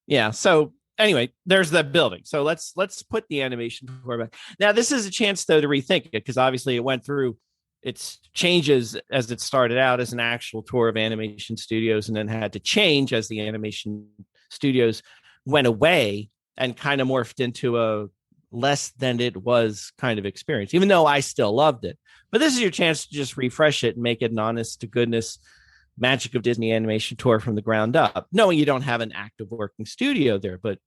Yeah. So anyway, there's that building. So let's put the animation tour back. Now, this is a chance though to rethink it, because obviously it went through its changes as it started out as an actual tour of animation studios, and then had to change as the animation studios went away and kind of morphed into a less than it was kind of experience, even though I still loved it. But this is your chance to just refresh it and make it an honest to goodness magic of Disney Animation Tour from the ground up, knowing you don't have an active working studio there. But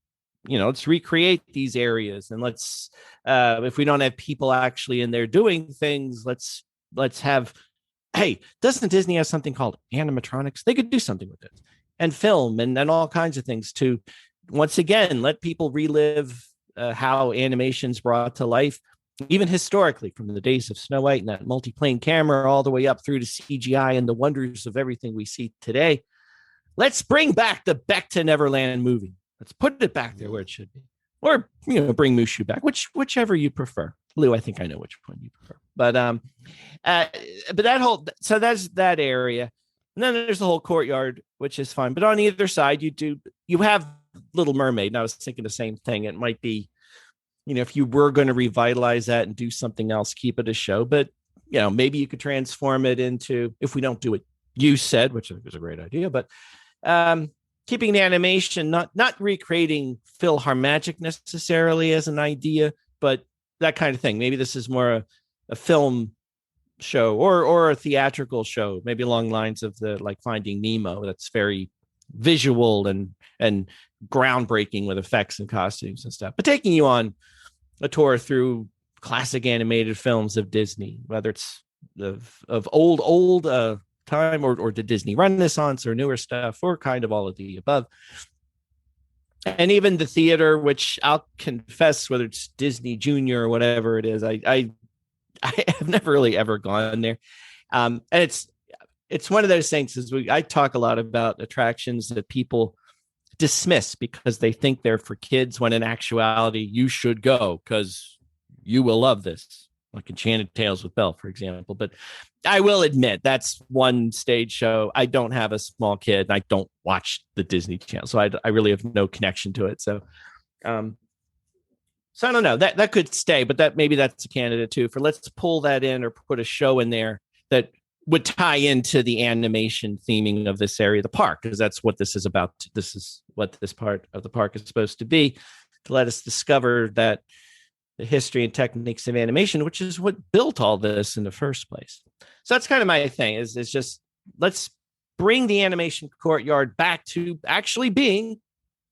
let's recreate these areas, and let's if we don't have people actually in there doing things, let's have, hey, doesn't Disney have something called animatronics? They could do something with it, and film and all kinds of things to once again let people relive how animation's brought to life, even historically, from the days of Snow White and that multi-plane camera all the way up through to CGI and the wonders of everything we see today. Let's bring back the Back to Neverland movie. Let's put it back there where it should be. or bring Mushu back, whichever you prefer. Lou, I think I know which one you prefer. But so that's that area, and then there's the whole courtyard, which is fine. But on either side, you have Little Mermaid, and I was thinking the same thing. It might be, if you were going to revitalize that and do something else, keep it a show. But maybe you could transform it into, if we don't do it, you said, which I think is a great idea, but keeping the animation, not recreating PhilharMagic necessarily as an idea, but that kind of thing. Maybe this is more a film show or a theatrical show, maybe along lines of like Finding Nemo. That's very visual and groundbreaking with effects and costumes and stuff, but taking you on a tour through classic animated films of Disney, whether it's of old time or the Disney Renaissance or newer stuff, or kind of all of the above. And even the theater, which I'll confess, whether it's Disney Junior or whatever it is, I have never really ever gone there. And it's one of those things, I talk a lot about attractions that people dismiss because they think they're for kids, when in actuality you should go because you will love this, like Enchanted Tales with Belle, for example. But I will admit that's one stage show. I don't have a small kid, and I don't watch the Disney Channel, so I really have no connection to it. So I don't know, that could stay, but maybe that's a candidate too for, let's pull that in or put a show in there that would tie into the animation theming of this area of the park, because that's what this is about. This is what this part of the park is supposed to be, to let us discover that the history and techniques of animation, which is what built all this in the first place. So that's kind of my thing, is just, let's bring the animation courtyard back to actually being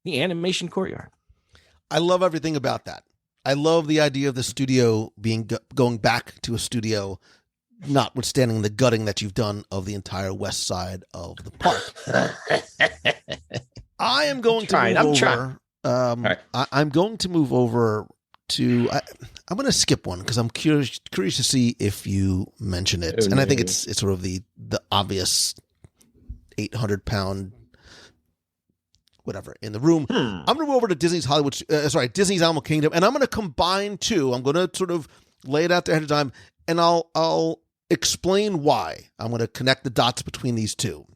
the animation courtyard. I love everything about that. I love the idea of the studio going back to a studio, notwithstanding the gutting that you've done of the entire west side of the park. I am going to move over. Right. I'm going to move over to. I'm going to skip one because I'm curious to see if you mention it, and I think it's sort of the obvious 800-pound whatever in the room. I'm going to move over to Disney's Disney's Animal Kingdom, and I'm going to combine two. I'm going to sort of lay it out there ahead of time, and I'll explain why. I'm going to connect the dots between these two.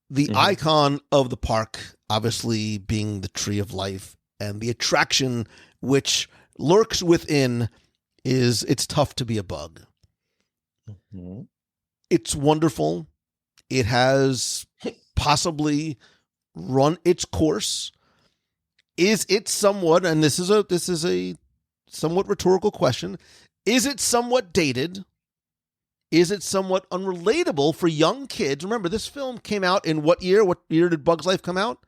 The icon of the park, obviously, being the Tree of Life, and the attraction which lurks within is It's Tough to Be a Bug. Mm-hmm. It's wonderful. It has possibly run its course. Is it somewhat, and this is a somewhat rhetorical question, is it somewhat dated? Is it somewhat unrelatable for young kids? Remember, this film came out in what year? What year did Bug's Life come out?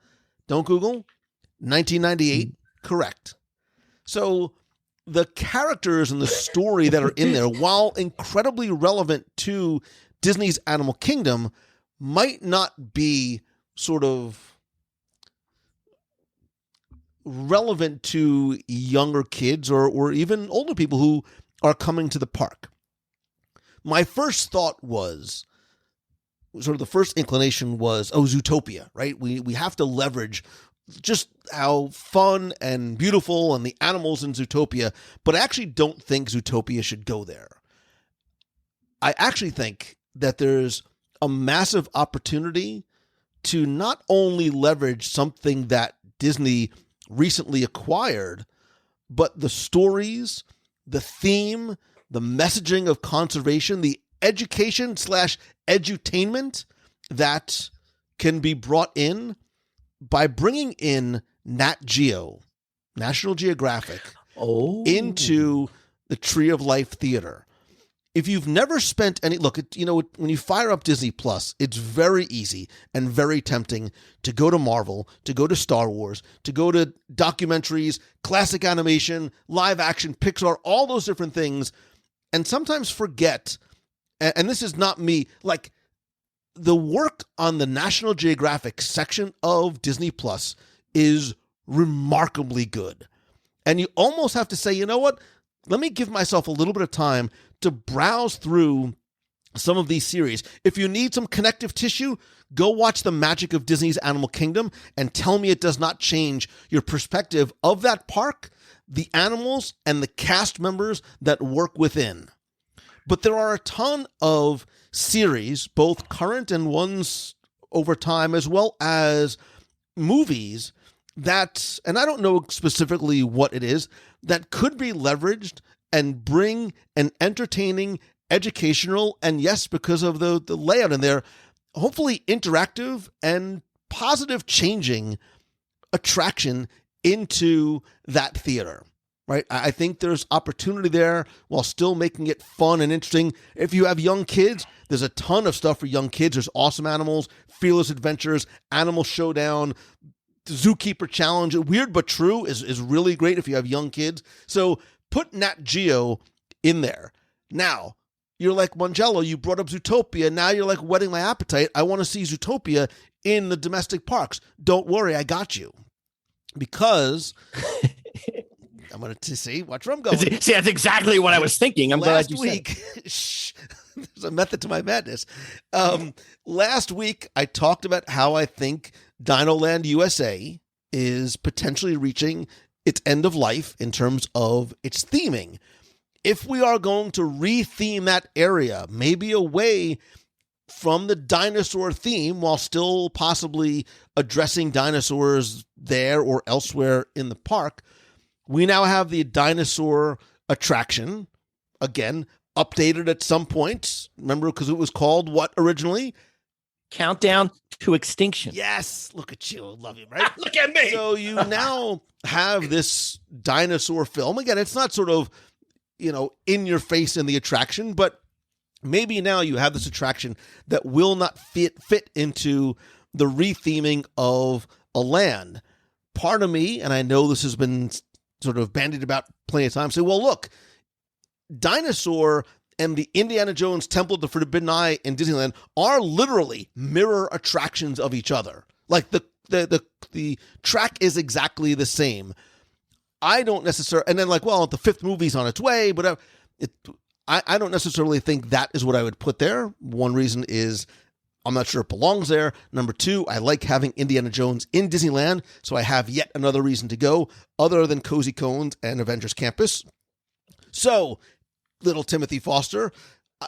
Don't Google. 1998. Correct. So the characters and the story that are in there, while incredibly relevant to Disney's Animal Kingdom, might not be sort of relevant to younger kids or even older people who are coming to the park. My first thought was, sort of the first inclination was, Zootopia, right? We have to leverage just how fun and beautiful and the animals in Zootopia, but I actually don't think Zootopia should go there. I actually think that there's a massive opportunity to not only leverage something that Disney recently acquired, but the stories, the theme, the messaging of conservation, the education / edutainment that can be brought in by bringing in Nat Geo, National Geographic, into the Tree of Life Theater. If you've never spent any, look, when you fire up Disney Plus, it's very easy and very tempting to go to Marvel, to go to Star Wars, to go to documentaries, classic animation, live action, Pixar, all those different things, and sometimes forget, and this is not me, like the work on the National Geographic section of Disney Plus is remarkably good. And you almost have to say, you know what? Let me give myself a little bit of time to browse through some of these series. If you need some connective tissue, go watch The Magic of Disney's Animal Kingdom and tell me it does not change your perspective of that park, the animals, and the cast members that work within. But there are a ton of series, both current and ones over time, as well as movies that, and I don't know specifically what it is, that could be leveraged and bring an entertaining, educational, and yes, because of the layout in there, hopefully interactive and positive changing attraction into that theater, right? I think there's opportunity there while still making it fun and interesting. If you have young kids, there's a ton of stuff for young kids. There's Awesome Animals, Fearless Adventures, Animal Showdown, Zookeeper Challenge. Weird But True is really great if you have young kids. So put Nat Geo in there. Now, you're like, Mangello, you brought up Zootopia. Now you're like whetting my appetite. I want to see Zootopia in the domestic parks. Don't worry, I got you. Because I'm going to see watch where I'm going. See, that's exactly what I was thinking. I'm glad you week, there's a method to my madness. Last week, I talked about how I think Dinoland USA is potentially reaching its end of life in terms of its theming. If we are going to retheme that area, maybe away from the dinosaur theme while still possibly addressing dinosaurs there or elsewhere in the park, we now have the dinosaur attraction, again, updated at some point. Remember, because it was called what originally? Countdown to Extinction. Yes. Look at you. Love you, right? Look at me. So you now have this dinosaur film. Again, it's not sort of, in your face in the attraction, but maybe now you have this attraction that will not fit into the retheming of a land. Part of me, and I know this has been sort of bandied about plenty of times, say, well, look, Dinosaur and the Indiana Jones Temple of the Forbidden Eye in Disneyland are literally mirror attractions of each other. Like the track is exactly the same. I don't necessarily, and then the fifth movie's on its way, but I don't necessarily think that is what I would put there. One reason is I'm not sure it belongs there. Number two, I like having Indiana Jones in Disneyland, so I have yet another reason to go other than Cozy Cones and Avengers Campus. So, little Timothy Foster,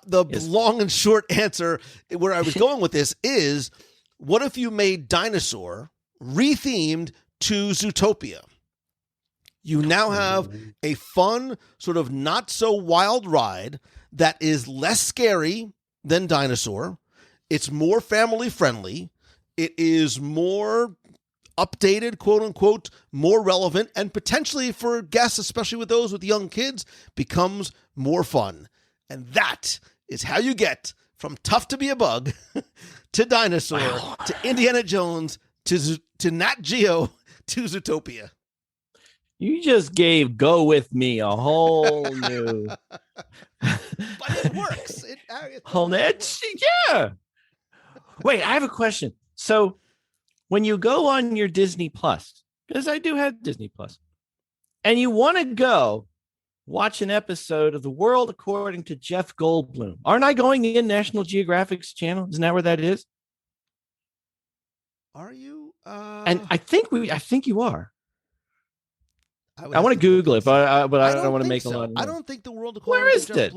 the long and short answer where I was going with this is, what if you made Dinosaur rethemed to Zootopia? You now have a fun, sort of not so wild ride that is less scary than Dinosaur. It's more family friendly. It is more updated, quote unquote, more relevant, and potentially for guests, especially with those with young kids, becomes more fun. And that is how you get from Tough to Be a Bug to Dinosaur to Indiana Jones to Nat Geo to Zootopia. You just gave Go With Me a whole new... But it works. Yeah. Wait, I have a question. So when you go on your Disney Plus, because I do have Disney Plus, and you want to go watch an episode of The World According to Jeff Goldblum, aren't I going in National Geographic's channel? Isn't that where that is? Are you? And I think you are. I want to Google it, but I don't want to make a lot of noise. I don't think The World According to Jeff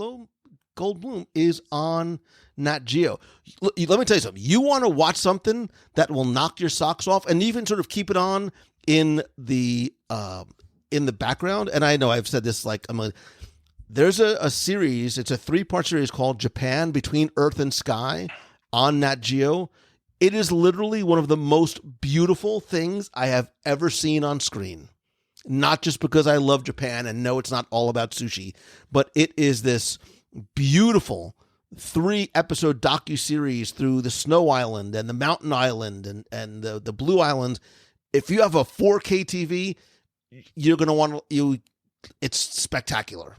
Goldblum is on Nat Geo. Let me tell you something. You want to watch something that will knock your socks off and even sort of keep it on in the background. And I know I've said this, there's a series, it's a 3-part series called Japan Between Earth and Sky on Nat Geo. It is literally one of the most beautiful things I have ever seen on screen. Not just because I love Japan and know it's not all about sushi, but it is this beautiful 3-episode docuseries through the Snow Island and the Mountain Island and the Blue Island. If you have a 4K TV, you're going to want to, it's spectacular.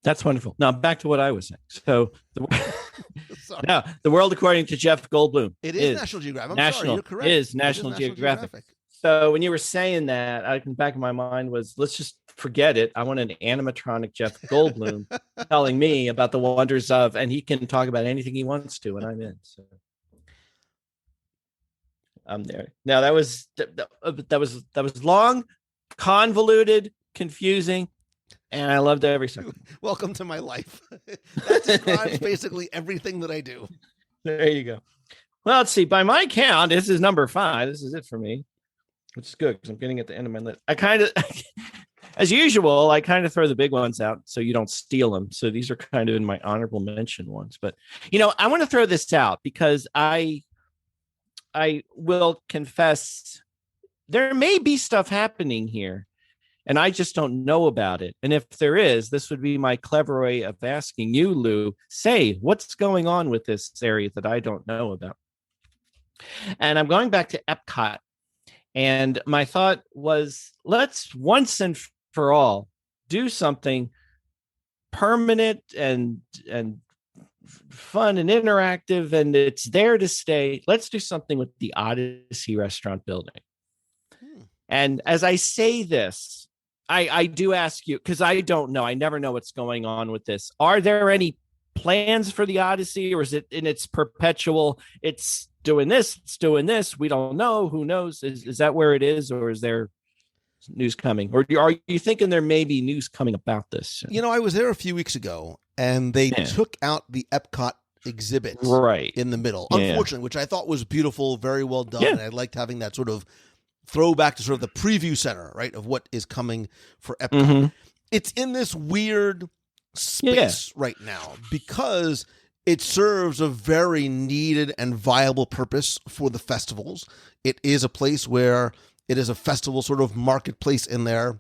That's wonderful. Now back to what I was saying. So now The World According to Jeff Goldblum. It is National Geographic. I'm sorry, you're correct. It is National Geographic. So when you were saying that, in the back of my mind was, let's just forget it. I want an animatronic Jeff Goldblum telling me about the wonders of, and he can talk about anything he wants to, and I'm in. So I'm there. Now that was long, convoluted, confusing, and I loved every second. Welcome to my life. That describes basically everything that I do. There you go. Well, let's see. By my count, this is number 5. This is it for me, which is good because I'm getting at the end of my list. I kind of, as usual, I kind of throw the big ones out so you don't steal them. So these are kind of in my honorable mention ones. But, I want to throw this out because I will confess there may be stuff happening here and I just don't know about it. And if there is, this would be my clever way of asking you, Lou, say, what's going on with this area that I don't know about? And I'm going back to Epcot. And my thought was, let's once and for all do something permanent and fun and interactive, and it's there to stay. Let's do something with the Odyssey restaurant building. And as I say this, I do ask you, because I don't know. I never know what's going on with this. Are there any plans for the Odyssey, or is it in its perpetual, it's doing this, we don't know, who knows? Is that where it is, or is there news coming? Or are you thinking there may be news coming about this? I was there a few weeks ago, and they took out the Epcot exhibit right in the middle, unfortunately, which I thought was beautiful, very well done. And I liked having that sort of throwback to sort of the preview center, right, of what is coming for Epcot. It's in this weird space right now because it serves a very needed and viable purpose for the festivals. It is a place where it is a festival sort of marketplace in there.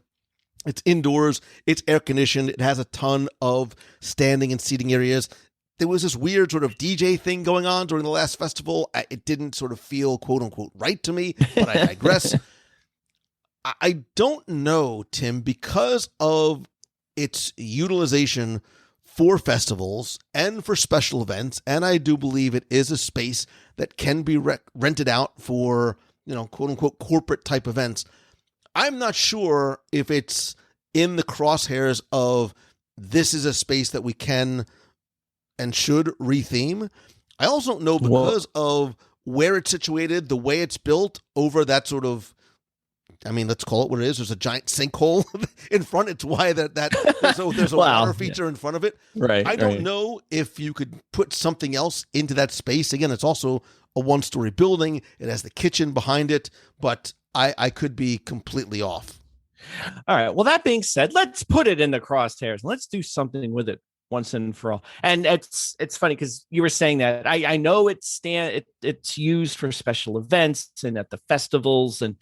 It's indoors, it's air conditioned, it has a ton of standing and seating areas. There was this weird sort of DJ thing going on during the last festival. It didn't sort of feel quote unquote right to me, but I digress. I don't know, Tim, because of its utilization for festivals and for special events, and I do believe it is a space that can be rented out for, quote unquote corporate type events. I'm not sure if it's in the crosshairs of this is a space that we can and should retheme. I also don't know because of where it's situated, the way it's built over that sort of, let's call it what it is. There's a giant sinkhole in front. It's why there's a water feature in front of it. Right. I don't know if you could put something else into that space. Again, it's also a one-story building. It has the kitchen behind it, but I could be completely off. All right. Well, that being said, let's put it in the crosshairs. Let's do something with it once and for all. And it's funny because you were saying that I know it's used for special events and at the festivals and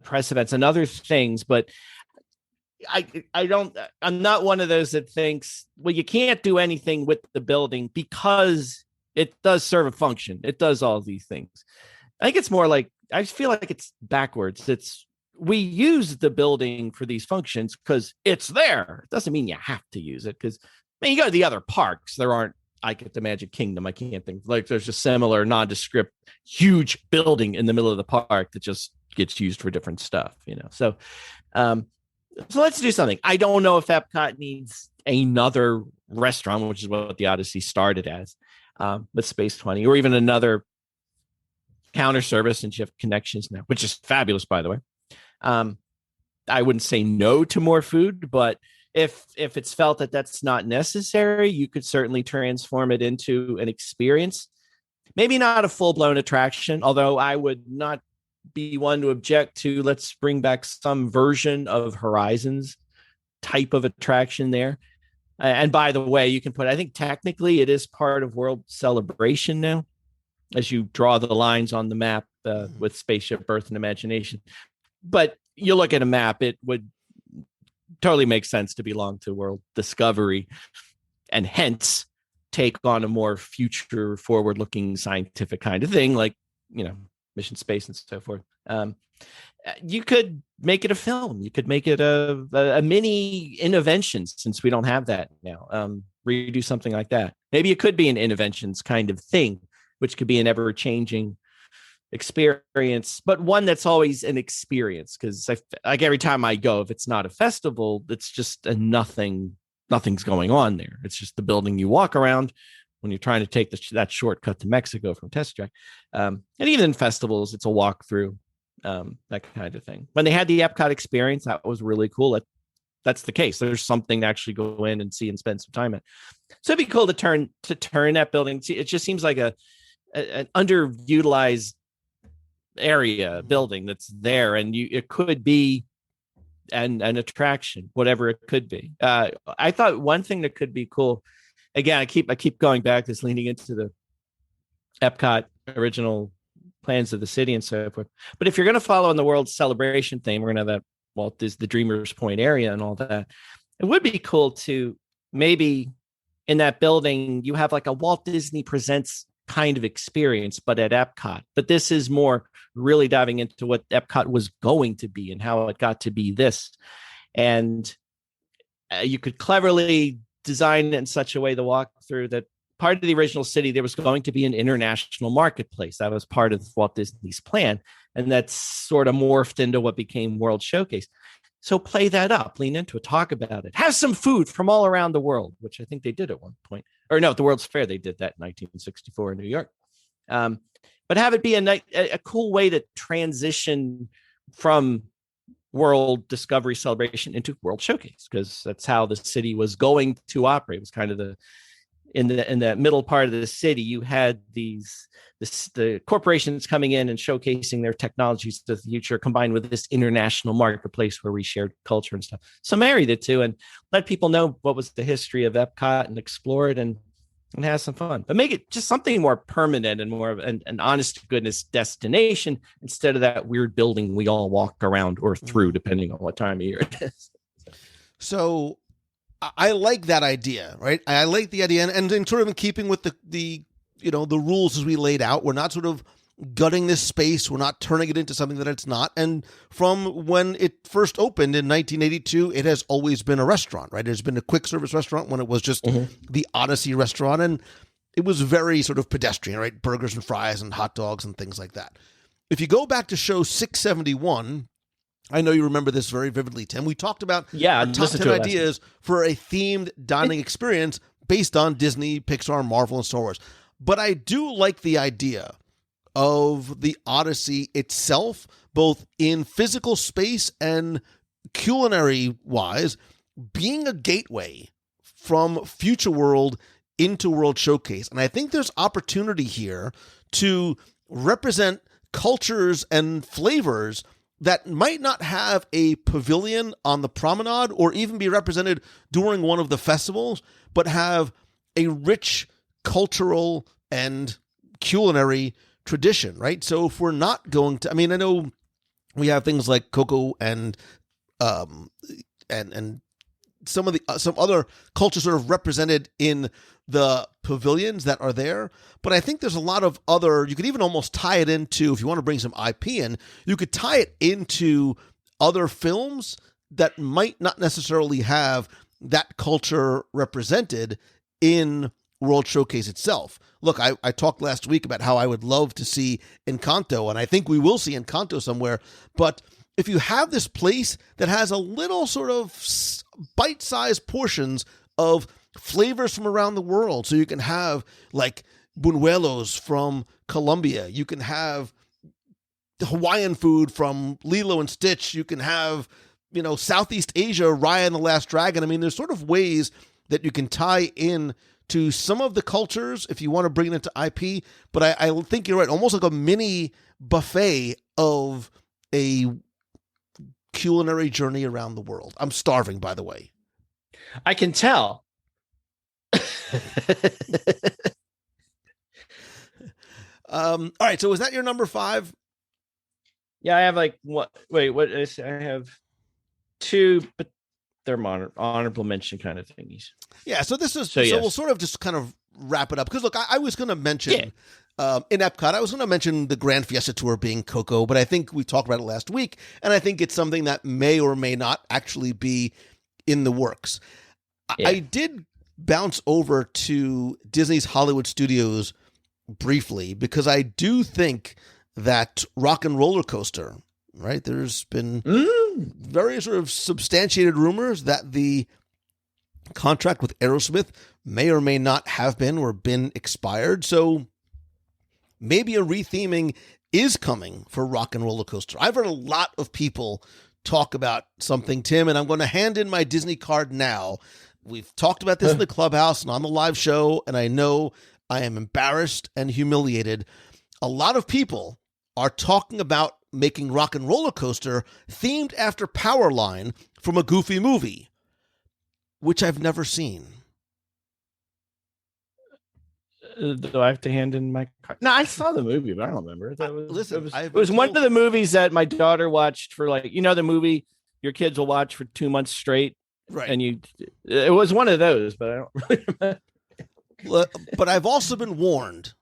press events and other things, but I'm not one of those that thinks, well, you can't do anything with the building because it does serve a function. It does all these things. I think it's more like, I feel like it's backwards. We use the building for these functions because it's there. It doesn't mean you have to use it because, you go to the other parks. There aren't, like at the Magic Kingdom, I can't think, like there's a similar nondescript huge building in the middle of the park that just gets used for different stuff, So let's do something. I don't know if Epcot needs another restaurant, which is what the Odyssey started as, with Space 20, or even another counter service, and you have connections now, which is fabulous, by the way. I wouldn't say no to more food, but if it's felt that that's not necessary, you could certainly transform it into an experience. Maybe not a full-blown attraction, although I would not be one to object to, let's bring back some version of Horizons type of attraction there. And by the way, you can put, I think technically it is part of World Celebration now, as you draw the lines on the map with Spaceship Earth and Imagination. But you look at a map, it would totally make sense to belong to World Discovery, and hence take on a more future forward-looking scientific kind of thing, like, Mission Space and so forth. You could make it a film. You could make it a mini Interventions, since we don't have that now. Redo something like that. Maybe it could be an Interventions kind of thing, which could be an ever-changing experience, but one that's always an experience. Because like every time I go, if it's not a festival, it's just nothing's going on there. It's just the building you walk around when you're trying to take that shortcut to Mexico from Test Track. And even in festivals, it's a walk through, that kind of thing. When they had the Epcot experience, that was really cool. That's the case. There's something to actually go in and see and spend some time at. So it'd be cool to turn that building. It just seems like an underutilized building that's there, and it could be an attraction, whatever it could be. I thought one thing that could be cool. Again, I keep going back, this leaning into the Epcot original plans of the city and so forth. But if you're going to follow in the World Celebration theme, we're going to have that Walt Disney, the Dreamers Point area and all that. It would be cool to maybe in that building, you have like a Walt Disney Presents kind of experience, but at Epcot. But this is more really diving into what Epcot was going to be and how it got to be this. And you could cleverly design it in such a way, the walkthrough, that part of the original city, there was going to be an international marketplace. That was part of Walt Disney's plan. And that's sort of morphed into what became World Showcase. So play that up, lean into it, talk about it, have some food from all around the world, which I think they did at one point. Or no, at the World's Fair, they did that in 1964 in New York. But have it be a cool way to transition from World Discovery Celebration into World Showcase, because that's how the city was going to operate. It was kind of in the middle part of the city, you had the corporations coming in and showcasing their technologies to the future, combined with this international marketplace where we shared culture and stuff. So marry the two and let people know what was the history of Epcot and explore it and have some fun, but make it just something more permanent and more of an honest to goodness destination instead of that weird building we all walk around or through, depending on what time of year it is. So I like that idea, right? I like the idea, and sort of in keeping with the rules as we laid out. We're not sort of gutting this space. We're not turning it into something that it's not. And from when it first opened in 1982, it has always been a restaurant, right? There's been a quick service restaurant when it was just the Odyssey restaurant, and it was very sort of pedestrian, right? Burgers and fries and hot dogs and things like that. If you go back to show 671. I know you remember this very vividly, Tim. We talked about top 10 ideas for a themed dining experience based on Disney, Pixar, Marvel, and Star Wars. But I do like the idea of the Odyssey itself, both in physical space and culinary-wise, being a gateway from Future World into World Showcase. And I think there's opportunity here to represent cultures and flavors that might not have a pavilion on the promenade or even be represented during one of the festivals, but have a rich cultural and culinary tradition, right? So if we're not going to, I mean, I know we have things like Coco and some other cultures sort of represented in the pavilions that are there, but I think there's a lot of other, you could even almost tie it into, if you want to bring some IP in, you could tie it into other films that might not necessarily have that culture represented in World Showcase itself. Look, I talked last week about how I would love to see Encanto, and I think we will see Encanto somewhere, but if you have this place that has a little sort of bite-sized portions of flavors from around the world, so you can have like buñuelos from Colombia, you can have Hawaiian food from Lilo and Stitch, you can have, Southeast Asia, Raya and the Last Dragon. I mean, there's sort of ways that you can tie in to some of the cultures if you want to bring it into IP, but I think you're right, almost like a mini buffet of a culinary journey around the world. I'm starving, by the way. I can tell. All right, so is that your number 5? Yeah, I have what is, I have 2, but they're honorable mention kind of thingies. Yeah, so this is yes. We'll sort of just kind of wrap it up, because look, I was going to mention in Epcot, I was going to mention the Grand Fiesta Tour being Coco, but I think we talked about it last week, and I think it's something that may or may not actually be in the works. Yeah. I did bounce over to Disney's Hollywood Studios briefly, because I do think that Rock and Roller Coaster, right? There's been very sort of substantiated rumors that the contract with Aerosmith may or may not have been or been expired. So maybe a retheming is coming for Rock and Roller Coaster. I've heard a lot of people talk about something, Tim, and I'm going to hand in my Disney card now. We've talked about this in the clubhouse and on the live show, and I know I am embarrassed and humiliated. A lot of people are talking about making Rock and Roller Coaster themed after Powerline from a Goofy movie, which I've never seen. Do I have to hand in my card? No, I saw the movie, but I don't remember. It was one of the movies that my daughter watched for, like, the movie your kids will watch for 2 months straight. Right. And it was one of those, but I don't really remember. But I've also been warned,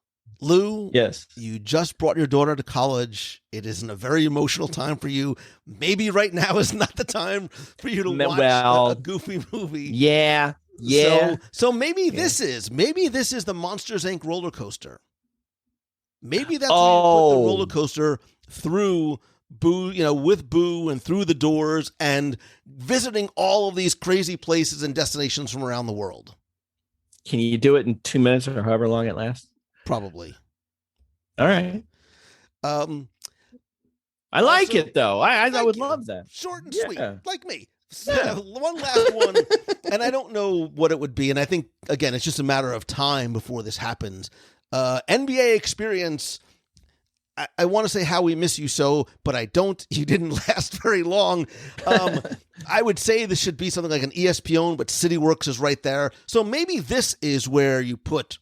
Lou. Yes. You just brought your daughter to college. It is in a very emotional time for you. Maybe right now is not the time for you to watch a Goofy movie. Yeah. Yeah. So maybe this is the Monsters Inc. roller coaster. Maybe that's where you put the roller coaster through Boo, with Boo and through the doors and visiting all of these crazy places and destinations from around the world. Can you do it in 2 minutes or however long it lasts? Probably. All right. I like it though. I would love that. Short and sweet, like me. One last one, and I don't know what it would be. And I think, again, it's just a matter of time before this happens. NBA experience. I want to say How We Miss You So, but I don't. You didn't last very long. I would say this should be something like an ESPN, but CityWorks is right there. So maybe this is where you put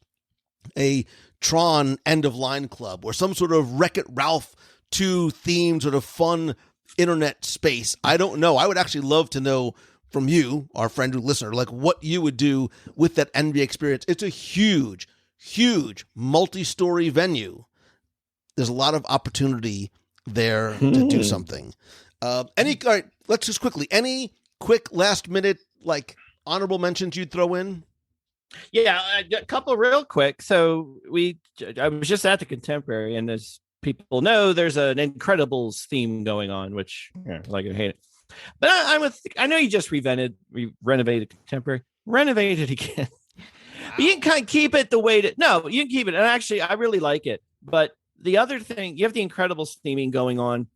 a Tron End of Line Club or some sort of Wreck-It Ralph 2 themed sort of fun internet space. I don't know. I would actually love to know from you, our friend or listener, like what you would do with that NBA experience. It's a huge, huge multi-story venue. There's a lot of opportunity there to do something. All right, let's just quickly, any quick last minute, like honorable mentions you'd throw in? Yeah, a couple real quick. So I was just at the Contemporary, and as people know, there's an Incredibles theme going on, which like I hate it. But I know you just renovated Contemporary, renovate it again. But you can kind of keep it the way you can keep it. And actually, I really like it. But the other thing, you have the Incredibles theming going on,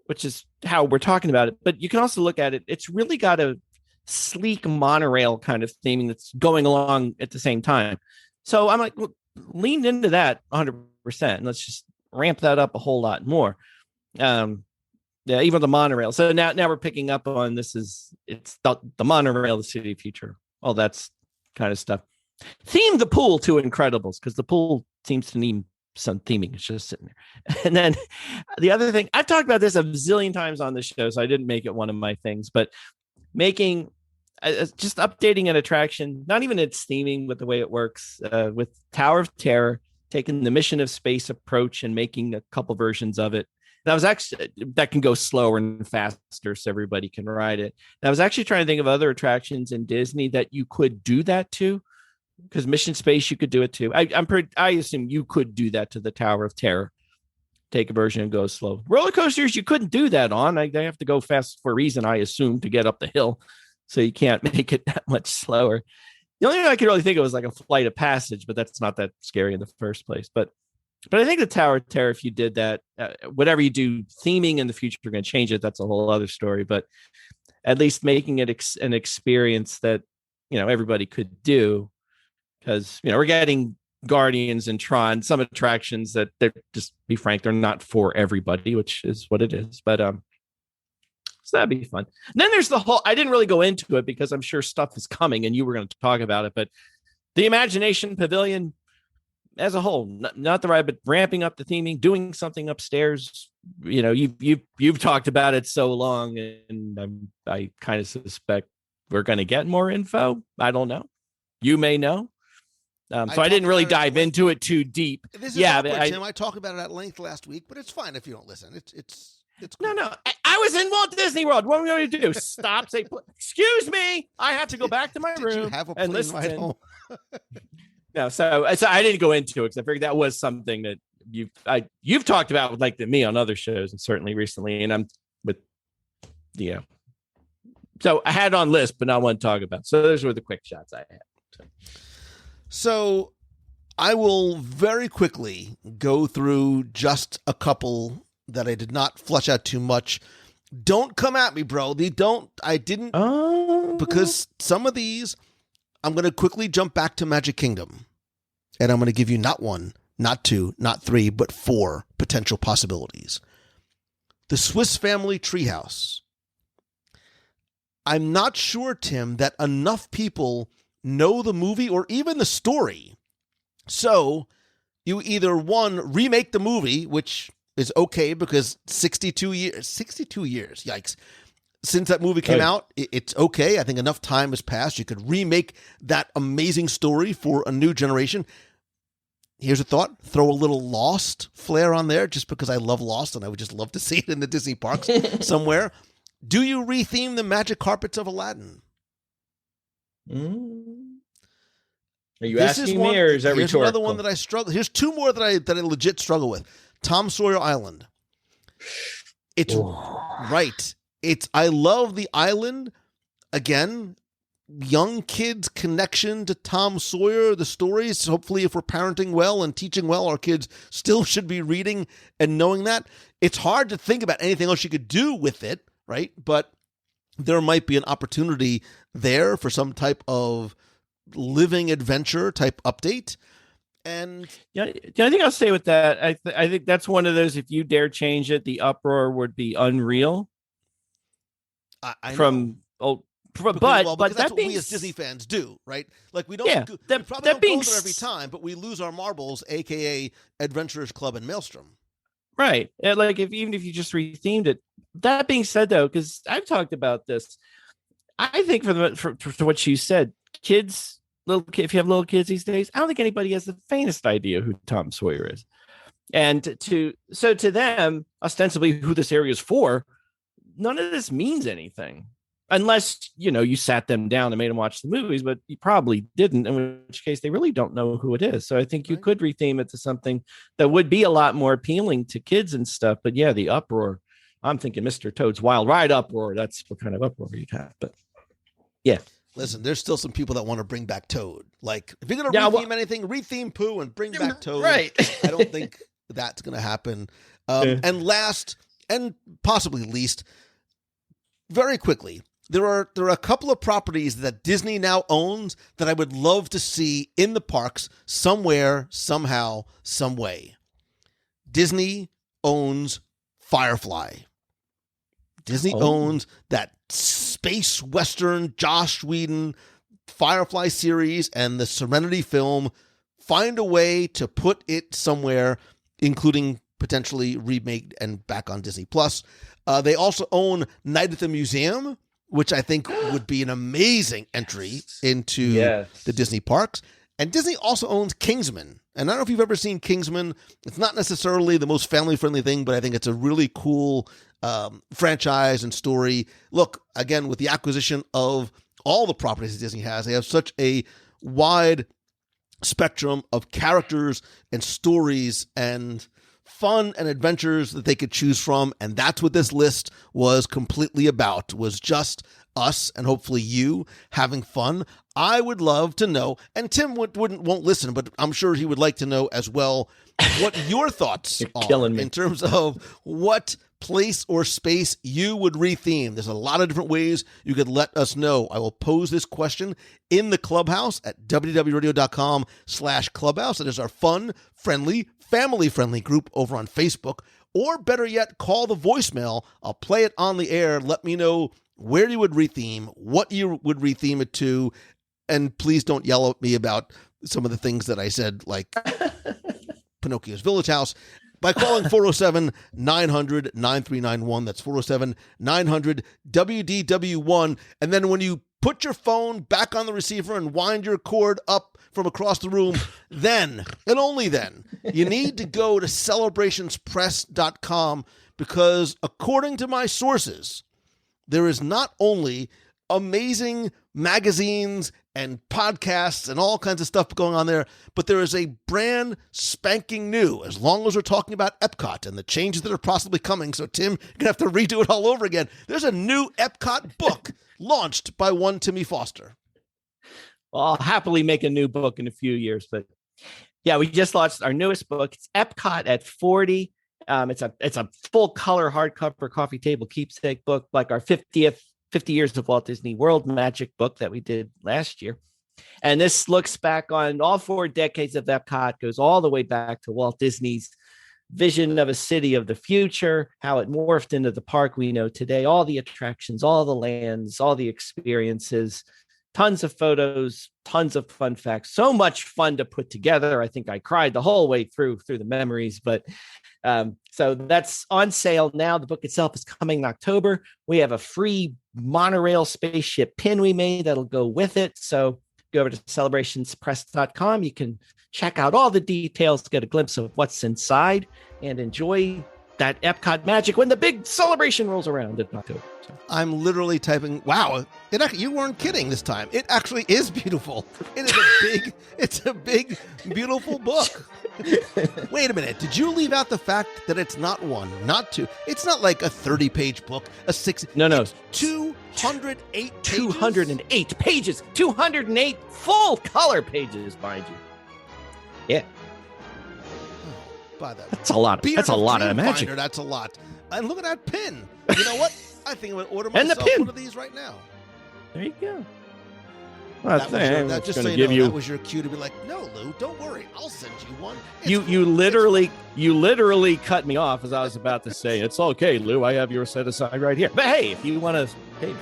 which is how we're talking about it. But you can also look at it. It's really got a sleek monorail kind of theming that's going along at the same time. So I'm like, lean into that 100%. And let's just ramp that up a whole lot more. Even the monorail. So now we're picking up on it's the monorail, the city future, all that's kind of stuff. Theme the pool to Incredibles, because the pool seems to need some theming. It's just sitting there. And then the other thing, I've talked about this a zillion times on the show, so I didn't make it one of my things, but making just updating an attraction, not even its theming, but the way it works with Tower of Terror, taking the Mission of Space approach and making a couple versions of it. And that can go slower and faster so everybody can ride it. And I was actually trying to think of other attractions in Disney that you could do that to, because Mission Space, you could do it too. I assume you could do that to the Tower of Terror. Take a version and go slow. Roller coasters, you couldn't do that on. They have to go fast for a reason, I assume, to get up the hill. So you can't make it that much slower. The only thing I could really think of was like a Flight of Passage, but that's not that scary in the first place. But I think the Tower of Terror, if you did that, whatever you do theming in the future, you're going to change it. That's a whole other story. But at least making it an experience that, everybody could do. Because, we're getting Guardians and Tron, some attractions that they're, just be frank, they're not for everybody, which is what it is. But so that'd be fun. And then there's the whole, I didn't really go into it because I'm sure stuff is coming and you were going to talk about it, but the Imagination Pavilion as a whole, not the ride, but ramping up the theming, doing something upstairs. You've talked about it so long, and I kind of suspect we're going to get more info. I don't know. You may know. So I didn't really dive into it too deep. This is awkward, Tim. I talked about it at length last week, but it's fine if you don't listen. It's cool. No. I was in Walt Disney World. What are we going to do? Stop, say, excuse me. I have to go back to my room. Did you have a plane ride home? No, so I didn't go into it because I figured that was something that you've talked about like me on other shows and certainly recently, and I'm with So I had on list, but not one to talk about. So those were the quick shots I had. So I will very quickly go through just a couple that I did not flesh out too much. Don't come at me, bro. Because some of these, I'm going to quickly jump back to Magic Kingdom. And I'm going to give you not one, not two, not three, but four potential possibilities. The Swiss Family Treehouse. I'm not sure, Tim, that enough people know the movie or even the story. So you either, one, remake the movie, which is okay because 62 years, yikes. Since that movie came out, it's okay. I think enough time has passed. You could remake that amazing story for a new generation. Here's a thought. Throw a little Lost flair on there just because I love Lost and I would just love to see it in the Disney parks somewhere. Do you retheme the magic carpets of Aladdin? Are you asking me, or is that here's rhetorical? Another one that I struggle. Here's two more that I legit struggle with. Tom Sawyer Island. It's right. I love the island. Again, young kids' connection to Tom Sawyer, the stories. Hopefully, if we're parenting well and teaching well, our kids still should be reading and knowing that. It's hard to think about anything else you could do with it, right? But there might be an opportunity there for some type of living adventure type update. And I think I'll stay with that. I think that's one of those, if you dare change it, the uproar would be unreal. I know. But that's that what being we as Disney fans do, right? Like we don't, Yeah, we probably don't go there every time, but we lose our marbles, aka Adventurers Club and Maelstrom. Right. And like even if you just rethemed it. That being said, though, because I've talked about this, I think for what you said, if you have little kids these days, I don't think anybody has the faintest idea who Tom Sawyer is. And to them, ostensibly who this area is for, none of this means anything. Unless, you sat them down and made them watch the movies, but you probably didn't, in which case they really don't know who it is. So I think you could retheme it to something that would be a lot more appealing to kids and stuff. But yeah, the uproar, I'm thinking Mr. Toad's Wild Ride uproar. That's what kind of uproar you'd have. But yeah. Listen, there's still some people that want to bring back Toad. Like, if you're going to retheme anything, retheme Pooh and bring back Toad. Right. I don't think that's going to happen. And last, and possibly least, very quickly, there are a couple of properties that Disney now owns that I would love to see in the parks somewhere, somehow, some way. Disney owns Firefly. Disney owns that space western Joss Whedon Firefly series and the Serenity film. Find a way to put it somewhere, including potentially remake and back on Disney Plus. They also own Night at the Museum, which I think would be an amazing entry into the Disney parks. And Disney also owns Kingsman. And I don't know if you've ever seen Kingsman. It's not necessarily the most family-friendly thing, but I think it's a really cool franchise and story. Look, again, with the acquisition of all the properties that Disney has, they have such a wide spectrum of characters and stories and fun and adventures that they could choose from. And that's what this list was completely about, was just us and hopefully you having fun. I would love to know, and Tim won't listen, but I'm sure he would like to know as well what your thoughts are in terms of what place or space you would retheme. There's a lot of different ways you could let us know. I will pose this question in the clubhouse at wdwradio.com/clubhouse. That is our fun, friendly, family-friendly group over on Facebook. Or better yet, call the voicemail. I'll play it on the air. Let me know where you would retheme, what you would retheme it to, and please don't yell at me about some of the things that I said, like Pinocchio's Village House, by calling 407-900-9391. That's 407-900-WDW1. And then when you put your phone back on the receiver and wind your cord up from across the room, then, and only then, you need to go to celebrationspress.com, because according to my sources, there is not only amazing magazines and podcasts and all kinds of stuff going on there. But there is a brand spanking new, as long as we're talking about Epcot and the changes that are possibly coming. So, Tim, you're going to have to redo it all over again. There's a new Epcot book launched by one Timmy Foster. Well, I'll happily make a new book in a few years, but yeah, we just launched our newest book. It's Epcot at 40. It's a full color hardcover coffee table keepsake book, like our 50 years of Walt Disney World magic book that we did last year. And this looks back on all 4 decades of Epcot, goes all the way back to Walt Disney's vision of a city of the future, how it morphed into the park we know today, all the attractions, all the lands, all the experiences, tons of photos, tons of fun facts, so much fun to put together. I think I cried the whole way through the memories, but so that's on sale now. The book itself is coming in October. We have a free monorail spaceship pin we made that'll go with it. So go over to celebrationspress.com. You can check out all the details, get a glimpse of what's inside, and enjoy that Epcot magic when the big celebration rolls around in October. So. I'm literally typing, wow, you weren't kidding this time. It actually is beautiful. It is it's a big, beautiful book. Wait a minute. Did you leave out the fact that it's not 1, not 2? It's not like a 30-page book, a 6. No. 208 pages. 208 pages. 208 full color pages, mind you. Yeah. By that. That's a lot. That's a lot of magic. That's a lot. And look at that pin. You know what? I think I'm going to order and myself the pin. One of these right now. There you go. Well, that was your cue to be like, no, Lou, don't worry. I'll send you one. You literally cut me off as I was about to say, it's okay, Lou. I have yours set aside right here. But hey, if you want to pay.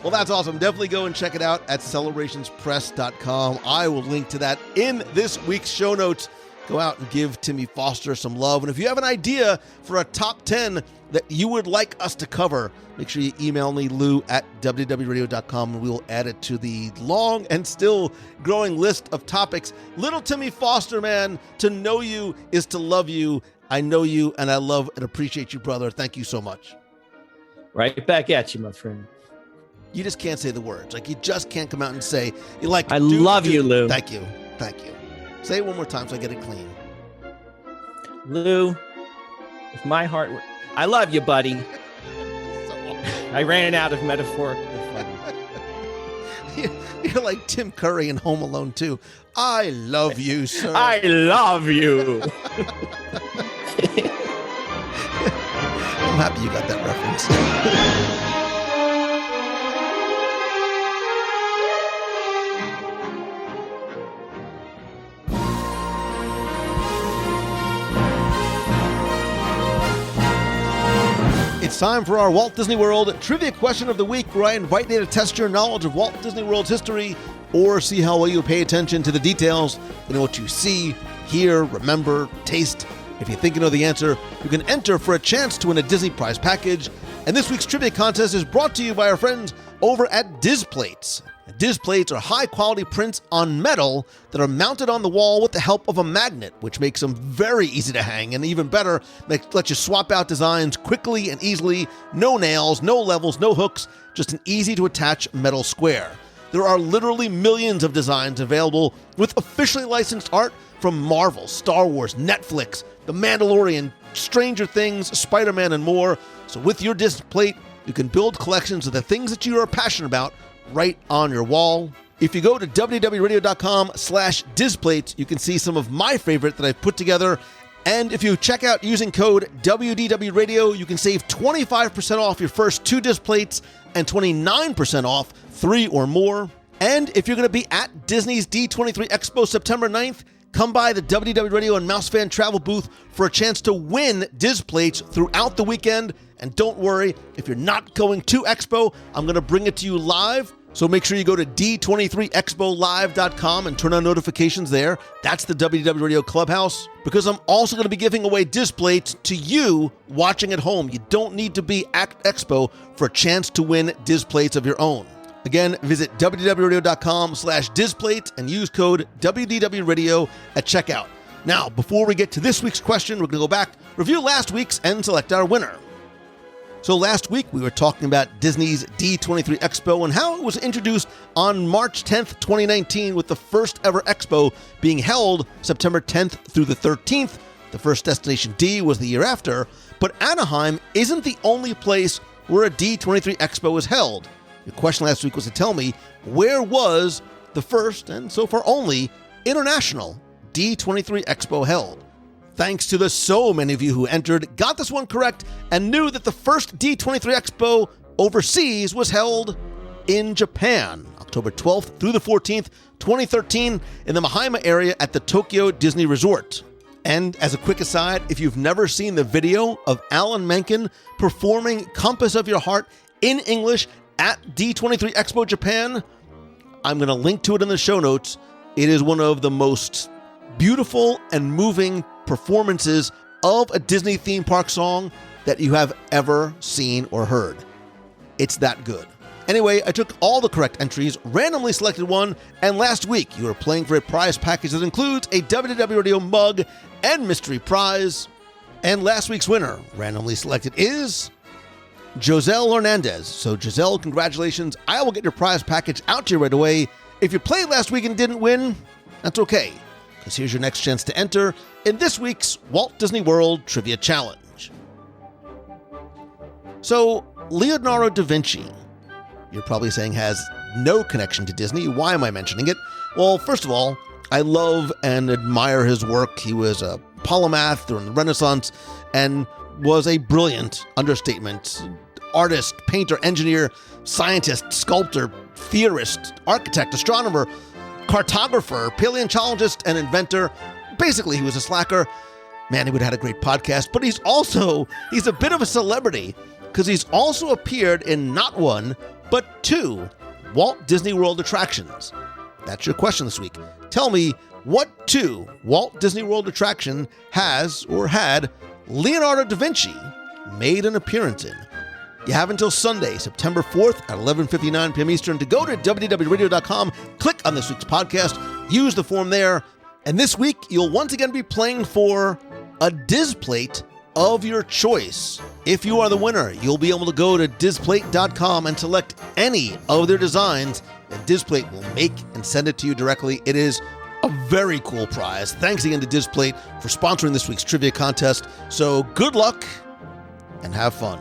Well, that's awesome. Definitely go and check it out at celebrationspress.com. I will link to that in this week's show notes. Go out and give Timmy Foster some love. And if you have an idea for a top 10 that you would like us to cover, make sure you email me, Lou, at WDWRadio.com, and we will add it to the long and still growing list of topics. Little Timmy Foster, man, to know you is to love you. I know you, and I love and appreciate you, brother. Thank you so much. Right back at you, my friend. You just can't say the words. Like, you just can't come out and say, you like, I love you, Lou. Thank you. Say it one more time so I get it clean. Lou, if my heart were... I love you, buddy. I ran out of metaphorical fun. You're like Tim Curry in Home Alone 2. I love you, sir. I love you. I'm happy you got that reference. It's time for our Walt Disney World Trivia Question of the Week, where I invite you to test your knowledge of Walt Disney World's history or see how well you pay attention to the details in what you see, hear, remember, taste. If you think you know the answer, you can enter for a chance to win a Disney Prize package. And this week's trivia contest is brought to you by our friends over at Displates. Displates are high-quality prints on metal that are mounted on the wall with the help of a magnet, which makes them very easy to hang, and even better, lets you swap out designs quickly and easily. No nails, no levels, no hooks, just an easy-to-attach metal square. There are literally millions of designs available with officially licensed art from Marvel, Star Wars, Netflix, The Mandalorian, Stranger Things, Spider-Man, and more. So with your Displate, you can build collections of the things that you are passionate about right on your wall. If you go to www.radio.com/displates, you can see some of my favorite that I've put together. And if you check out using code WDW Radio, you can save 25% off your first 2 Displates and 29% off 3 or more. And if you're going to be at Disney's D23 Expo September 9th, come by the WDW Radio and MouseFan travel booth for a chance to win Displates throughout the weekend. And don't worry, if you're not going to Expo, I'm going to bring it to you live. So make sure you go to d23expolive.com and turn on notifications there. That's the WDW Radio Clubhouse, because I'm also going to be giving away Displates to you watching at home. You don't need to be at Expo for a chance to win Displates of your own. Again, visit www.radio.com/Displates and use code WDW Radio at checkout. Now, before we get to this week's question, we're going to go back, review last week's, and select our winner. So last week we were talking about Disney's D23 Expo and how it was introduced on March 10th, 2019, with the first ever Expo being held September 10th through the 13th. The first Destination D was the year after, but Anaheim isn't the only place where a D23 Expo is held. Your question last week was to tell me, where was the first, and so far only, international D23 Expo held? Thanks to the so many of you who entered, got this one correct, and knew that the first D23 Expo overseas was held in Japan, October 12th through the 14th, 2013, in the Mahaima area at the Tokyo Disney Resort. And as a quick aside, if you've never seen the video of Alan Menken performing Compass of Your Heart in English at D23 Expo Japan, I'm going to link to it in the show notes. It is one of the most beautiful and moving performances of a Disney theme park song that you have ever seen or heard. It's that good. Anyway, I took all the correct entries, randomly selected one, and last week you were playing for a prize package that includes a WDW Radio mug and mystery prize. And last week's winner, randomly selected, is Joselle Hernandez. So Giselle, congratulations. I will get your prize package out to you right away. If you played last week and didn't win, that's okay, because here's your next chance to enter in this week's Walt Disney World Trivia Challenge. So, Leonardo da Vinci, you're probably saying, has no connection to Disney. Why am I mentioning it? Well, first of all, I love and admire his work. He was a polymath during the Renaissance and was a brilliant, understatement, artist, painter, engineer, scientist, sculptor, theorist, architect, astronomer, cartographer, paleontologist, and inventor. Basically, he was a slacker. Man, he would have had a great podcast, but he's a bit of a celebrity because he's also appeared in not one, but two Walt Disney World attractions. That's your question this week. Tell me, what two Walt Disney World attraction has or had Leonardo da Vinci made an appearance in? You have until Sunday, September 4th at 11:59 p.m. Eastern to go to WDWRadio.com, click on this week's podcast, use the form there, and this week you'll once again be playing for a Displate of your choice. If you are the winner, you'll be able to go to Displate.com and select any of their designs, and Displate will make and send it to you directly. It is a very cool prize. Thanks again to Displate for sponsoring this week's trivia contest. So good luck and have fun.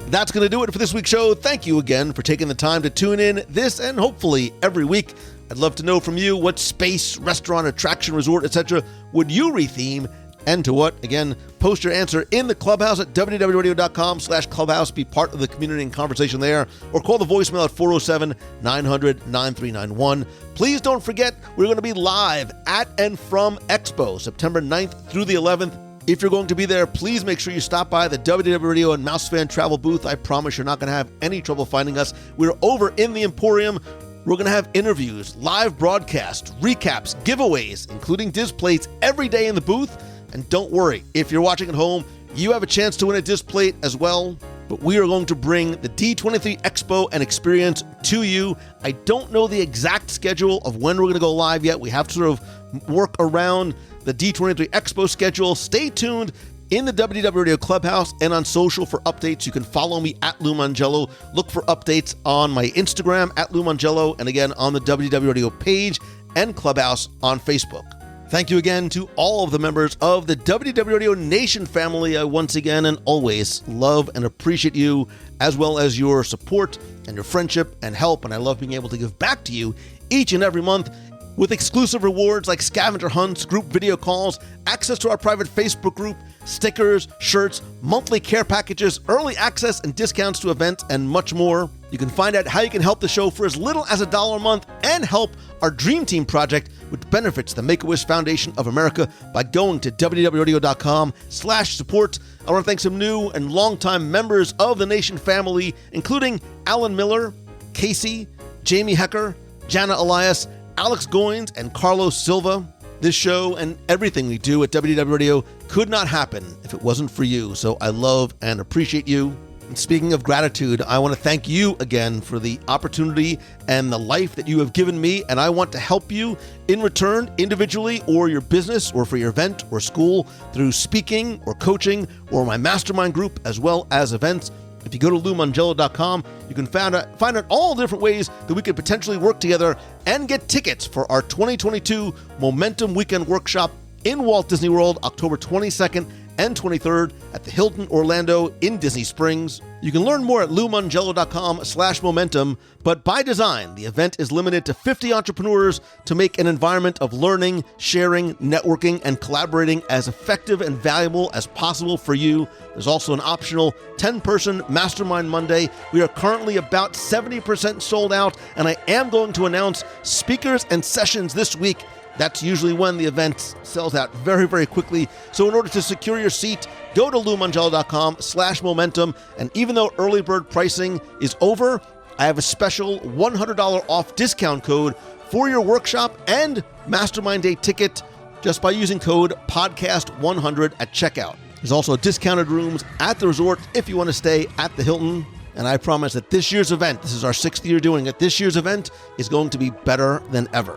That's going to do it for this week's show. Thank you again for taking the time to tune in this and hopefully every week. I'd love to know from you what space, restaurant, attraction, resort, etc. would you retheme, and to what? Again, post your answer in the clubhouse at www.radio.com/clubhouse. Be part of the community and conversation there, or call the voicemail at 407-900-9391. Please don't forget, we're going to be live at and from Expo, September 9th through the 11th. If you're going to be there, please make sure you stop by the WDW Radio and Mousefan Travel booth. I promise you're not going to have any trouble finding us. We're over in the Emporium. We're going to have interviews, live broadcasts, recaps, giveaways, including Displates every day in the booth. And don't worry, if you're watching at home, you have a chance to win a Displate as well. But we are going to bring the D23 Expo and experience to you. I don't know the exact schedule of when we're going to go live yet. We have to sort of work around the D23 Expo schedule. Stay tuned in the WDW Radio Clubhouse and on social for updates. You can follow me at Lou Mangello. Look for updates on my Instagram at Lou Mangello, and again on the WDW Radio page and Clubhouse on Facebook. Thank you again to all of the members of the WDW Radio Nation family. I once again and always love and appreciate you, as well as your support and your friendship and help, and I love being able to give back to you each and every month with exclusive rewards like scavenger hunts, group video calls, access to our private Facebook group, stickers, shirts, monthly care packages, early access and discounts to events, and much more. You can find out how you can help the show for as little as $1 a month and help our Dream Team project, which benefits the Make-A-Wish Foundation of America, by going to www.radio.com/support. I want to thank some new and longtime members of the Nation family, including Alan Miller, Casey, Jamie Hecker, Jana Elias, Alex Goins, and Carlos Silva. This show and everything we do at WDW Radio could not happen if it wasn't for you, so I love and appreciate you. And speaking of gratitude, I want to thank you again for the opportunity and the life that you have given me, and I want to help you in return, individually or your business or for your event or school, through speaking or coaching or my mastermind group, as well as events. If you go to LouMangello.com, you can find out all the different ways that we could potentially work together and get tickets for our 2022 Momentum Weekend Workshop in Walt Disney World, October 22nd and 23rd at the Hilton Orlando in Disney Springs. You can learn more at LouMangello.com/momentum, but by design, the event is limited to 50 entrepreneurs to make an environment of learning, sharing, networking, and collaborating as effective and valuable as possible for you. There's also an optional 10-person Mastermind Monday. We are currently about 70% sold out, and I am going to announce speakers and sessions this week. That's usually when the event sells out very, very quickly. So in order to secure your seat, go to LouMangello.com/momentum. And even though early bird pricing is over, I have a special $100 off discount code for your workshop and Mastermind Day ticket just by using code podcast100 at checkout. There's also discounted rooms at the resort if you want to stay at the Hilton. And I promise that this year's event, this is our 6th year doing it, this year's event is going to be better than ever.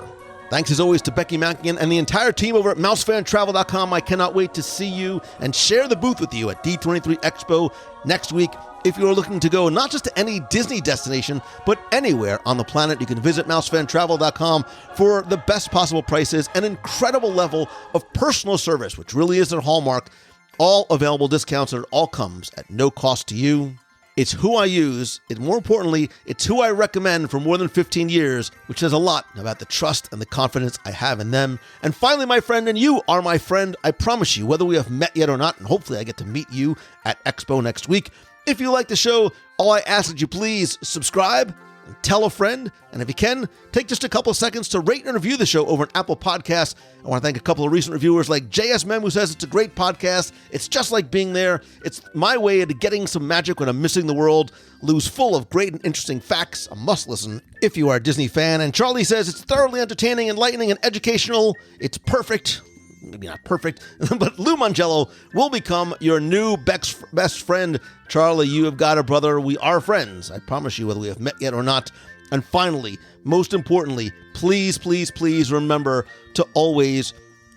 Thanks as always to Becky Mankian and the entire team over at MouseFanTravel.com. I cannot wait to see you and share the booth with you at D23 Expo next week. If you are looking to go not just to any Disney destination, but anywhere on the planet, you can visit MouseFanTravel.com for the best possible prices, an incredible level of personal service, which really is their hallmark. All available discounts, and it all comes at no cost to you. It's who I use, and more importantly, it's who I recommend for more than 15 years, which says a lot about the trust and the confidence I have in them. And finally, my friend, and you are my friend, I promise you, whether we have met yet or not, and hopefully I get to meet you at Expo next week. If you like the show, all I ask that you please subscribe and tell a friend. And if you can, take just a couple of seconds to rate and review the show over on Apple Podcasts. I want to thank a couple of recent reviewers like JS Mem, who says it's a great podcast. It's just like being there. It's my way to getting some magic when I'm missing the world. Lou's full of great and interesting facts. A must listen if you are a Disney fan. And Charlie says it's thoroughly entertaining, enlightening, and educational. It's perfect. Maybe not perfect, but Lou Mangello will become your new best friend. Charlie, you have got a brother. We are friends. I promise you, whether we have met yet or not. And finally, most importantly, please, please, please remember to always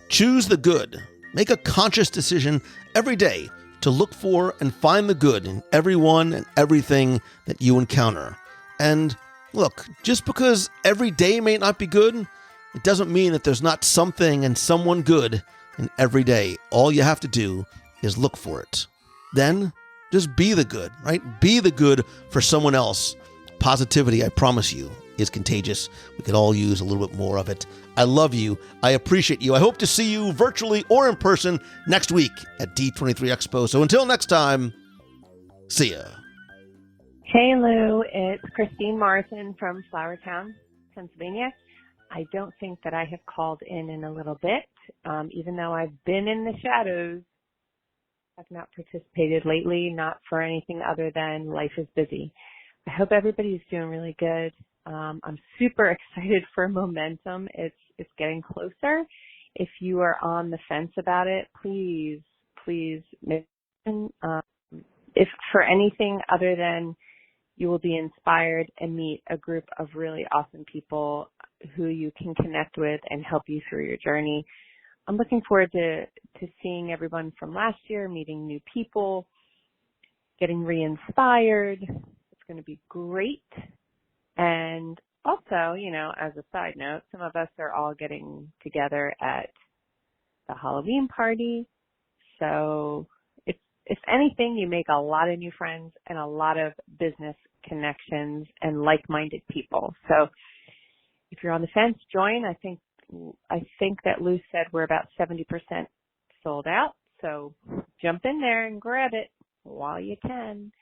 choose the good. Make a conscious decision every day to look for and find the good in everyone and everything that you encounter. And look, just because every day may not be good, it doesn't mean that there's not something and someone good in every day. All you have to do is look for it. Then just be the good, right? Be the good for someone else. Positivity, I promise you, is contagious. We could all use a little bit more of it. I love you. I appreciate you. I hope to see you virtually or in person next week at D23 Expo. So until next time, see ya. Hey, Lou. It's Christine Morrison from Flowertown, Pennsylvania. I don't think that I have called in a little bit, even though I've been in the shadows. I've not participated lately, not for anything other than life is busy. I hope everybody's doing really good. I'm super excited for Momentum. It's getting closer. If you are on the fence about it, please mention, if for anything other than you will be inspired and meet a group of really awesome people who you can connect with and help you through your journey. I'm looking forward to seeing everyone from last year, meeting new people, getting re-inspired. It's going to be great. And also, you know, as a side note, some of us are all getting together at the Halloween party. So if anything, you make a lot of new friends and a lot of business connections and like-minded people. So if you're on the fence, join. I think that Lou said we're about 70% sold out. So jump in there and grab it while you can.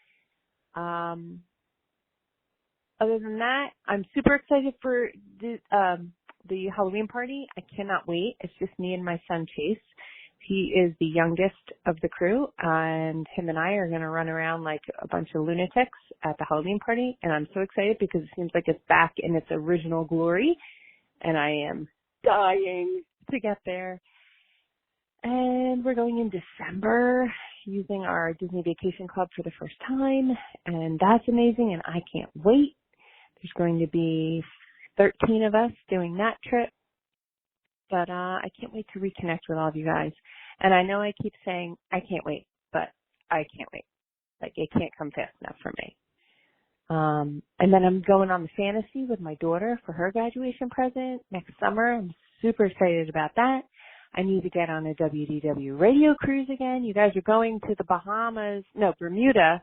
Other than that, I'm super excited for the Halloween party. I cannot wait. It's just me and my son Chase. He is the youngest of the crew, and him and I are going to run around like a bunch of lunatics at the Halloween party, and I'm so excited because it seems like it's back in its original glory, and I am dying to get there. And we're going in December using our Disney Vacation Club for the first time. And that's amazing, and I can't wait. There's going to be 13 of us doing that trip. But I can't wait to reconnect with all of you guys. And I know I keep saying I can't wait, but I can't wait. Like, it can't come fast enough for me. And then I'm going on the fantasy with my daughter for her graduation present next summer. I'm super excited about that. I need to get on a WDW radio cruise again. You guys are going to the Bermuda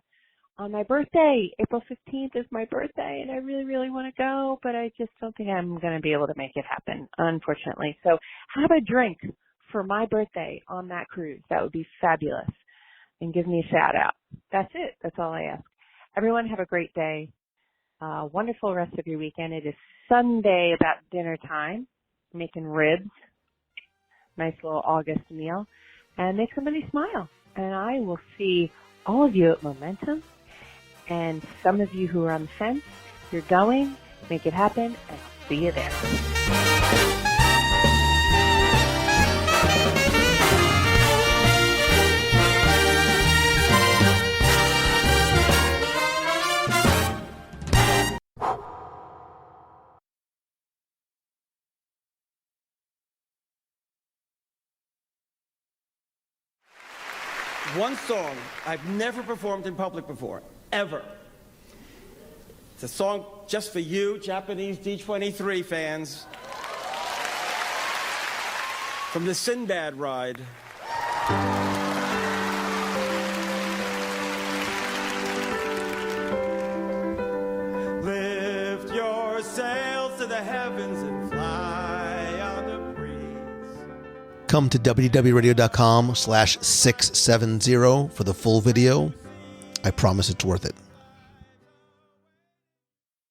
on my birthday. April 15th is my birthday, and I really, really want to go, but I just don't think I'm going to be able to make it happen, unfortunately. So have a drink for my birthday on that cruise. That would be fabulous. And give me a shout out. That's it. That's all I ask. Everyone have a great day. Wonderful rest of your weekend. It is Sunday about dinner time. Making ribs. Nice little August meal. And make somebody smile. And I will see all of you at Momentum. And some of you who are on the fence, you're going. Make it happen. And I'll see you there. One song I've never performed in public before, ever. It's a song just for you, Japanese D23 fans. From the Sinbad ride. Lift your sails to the heavens and fly on the breeze. Come to www.radio.com/670 for the full video. I promise it's worth it.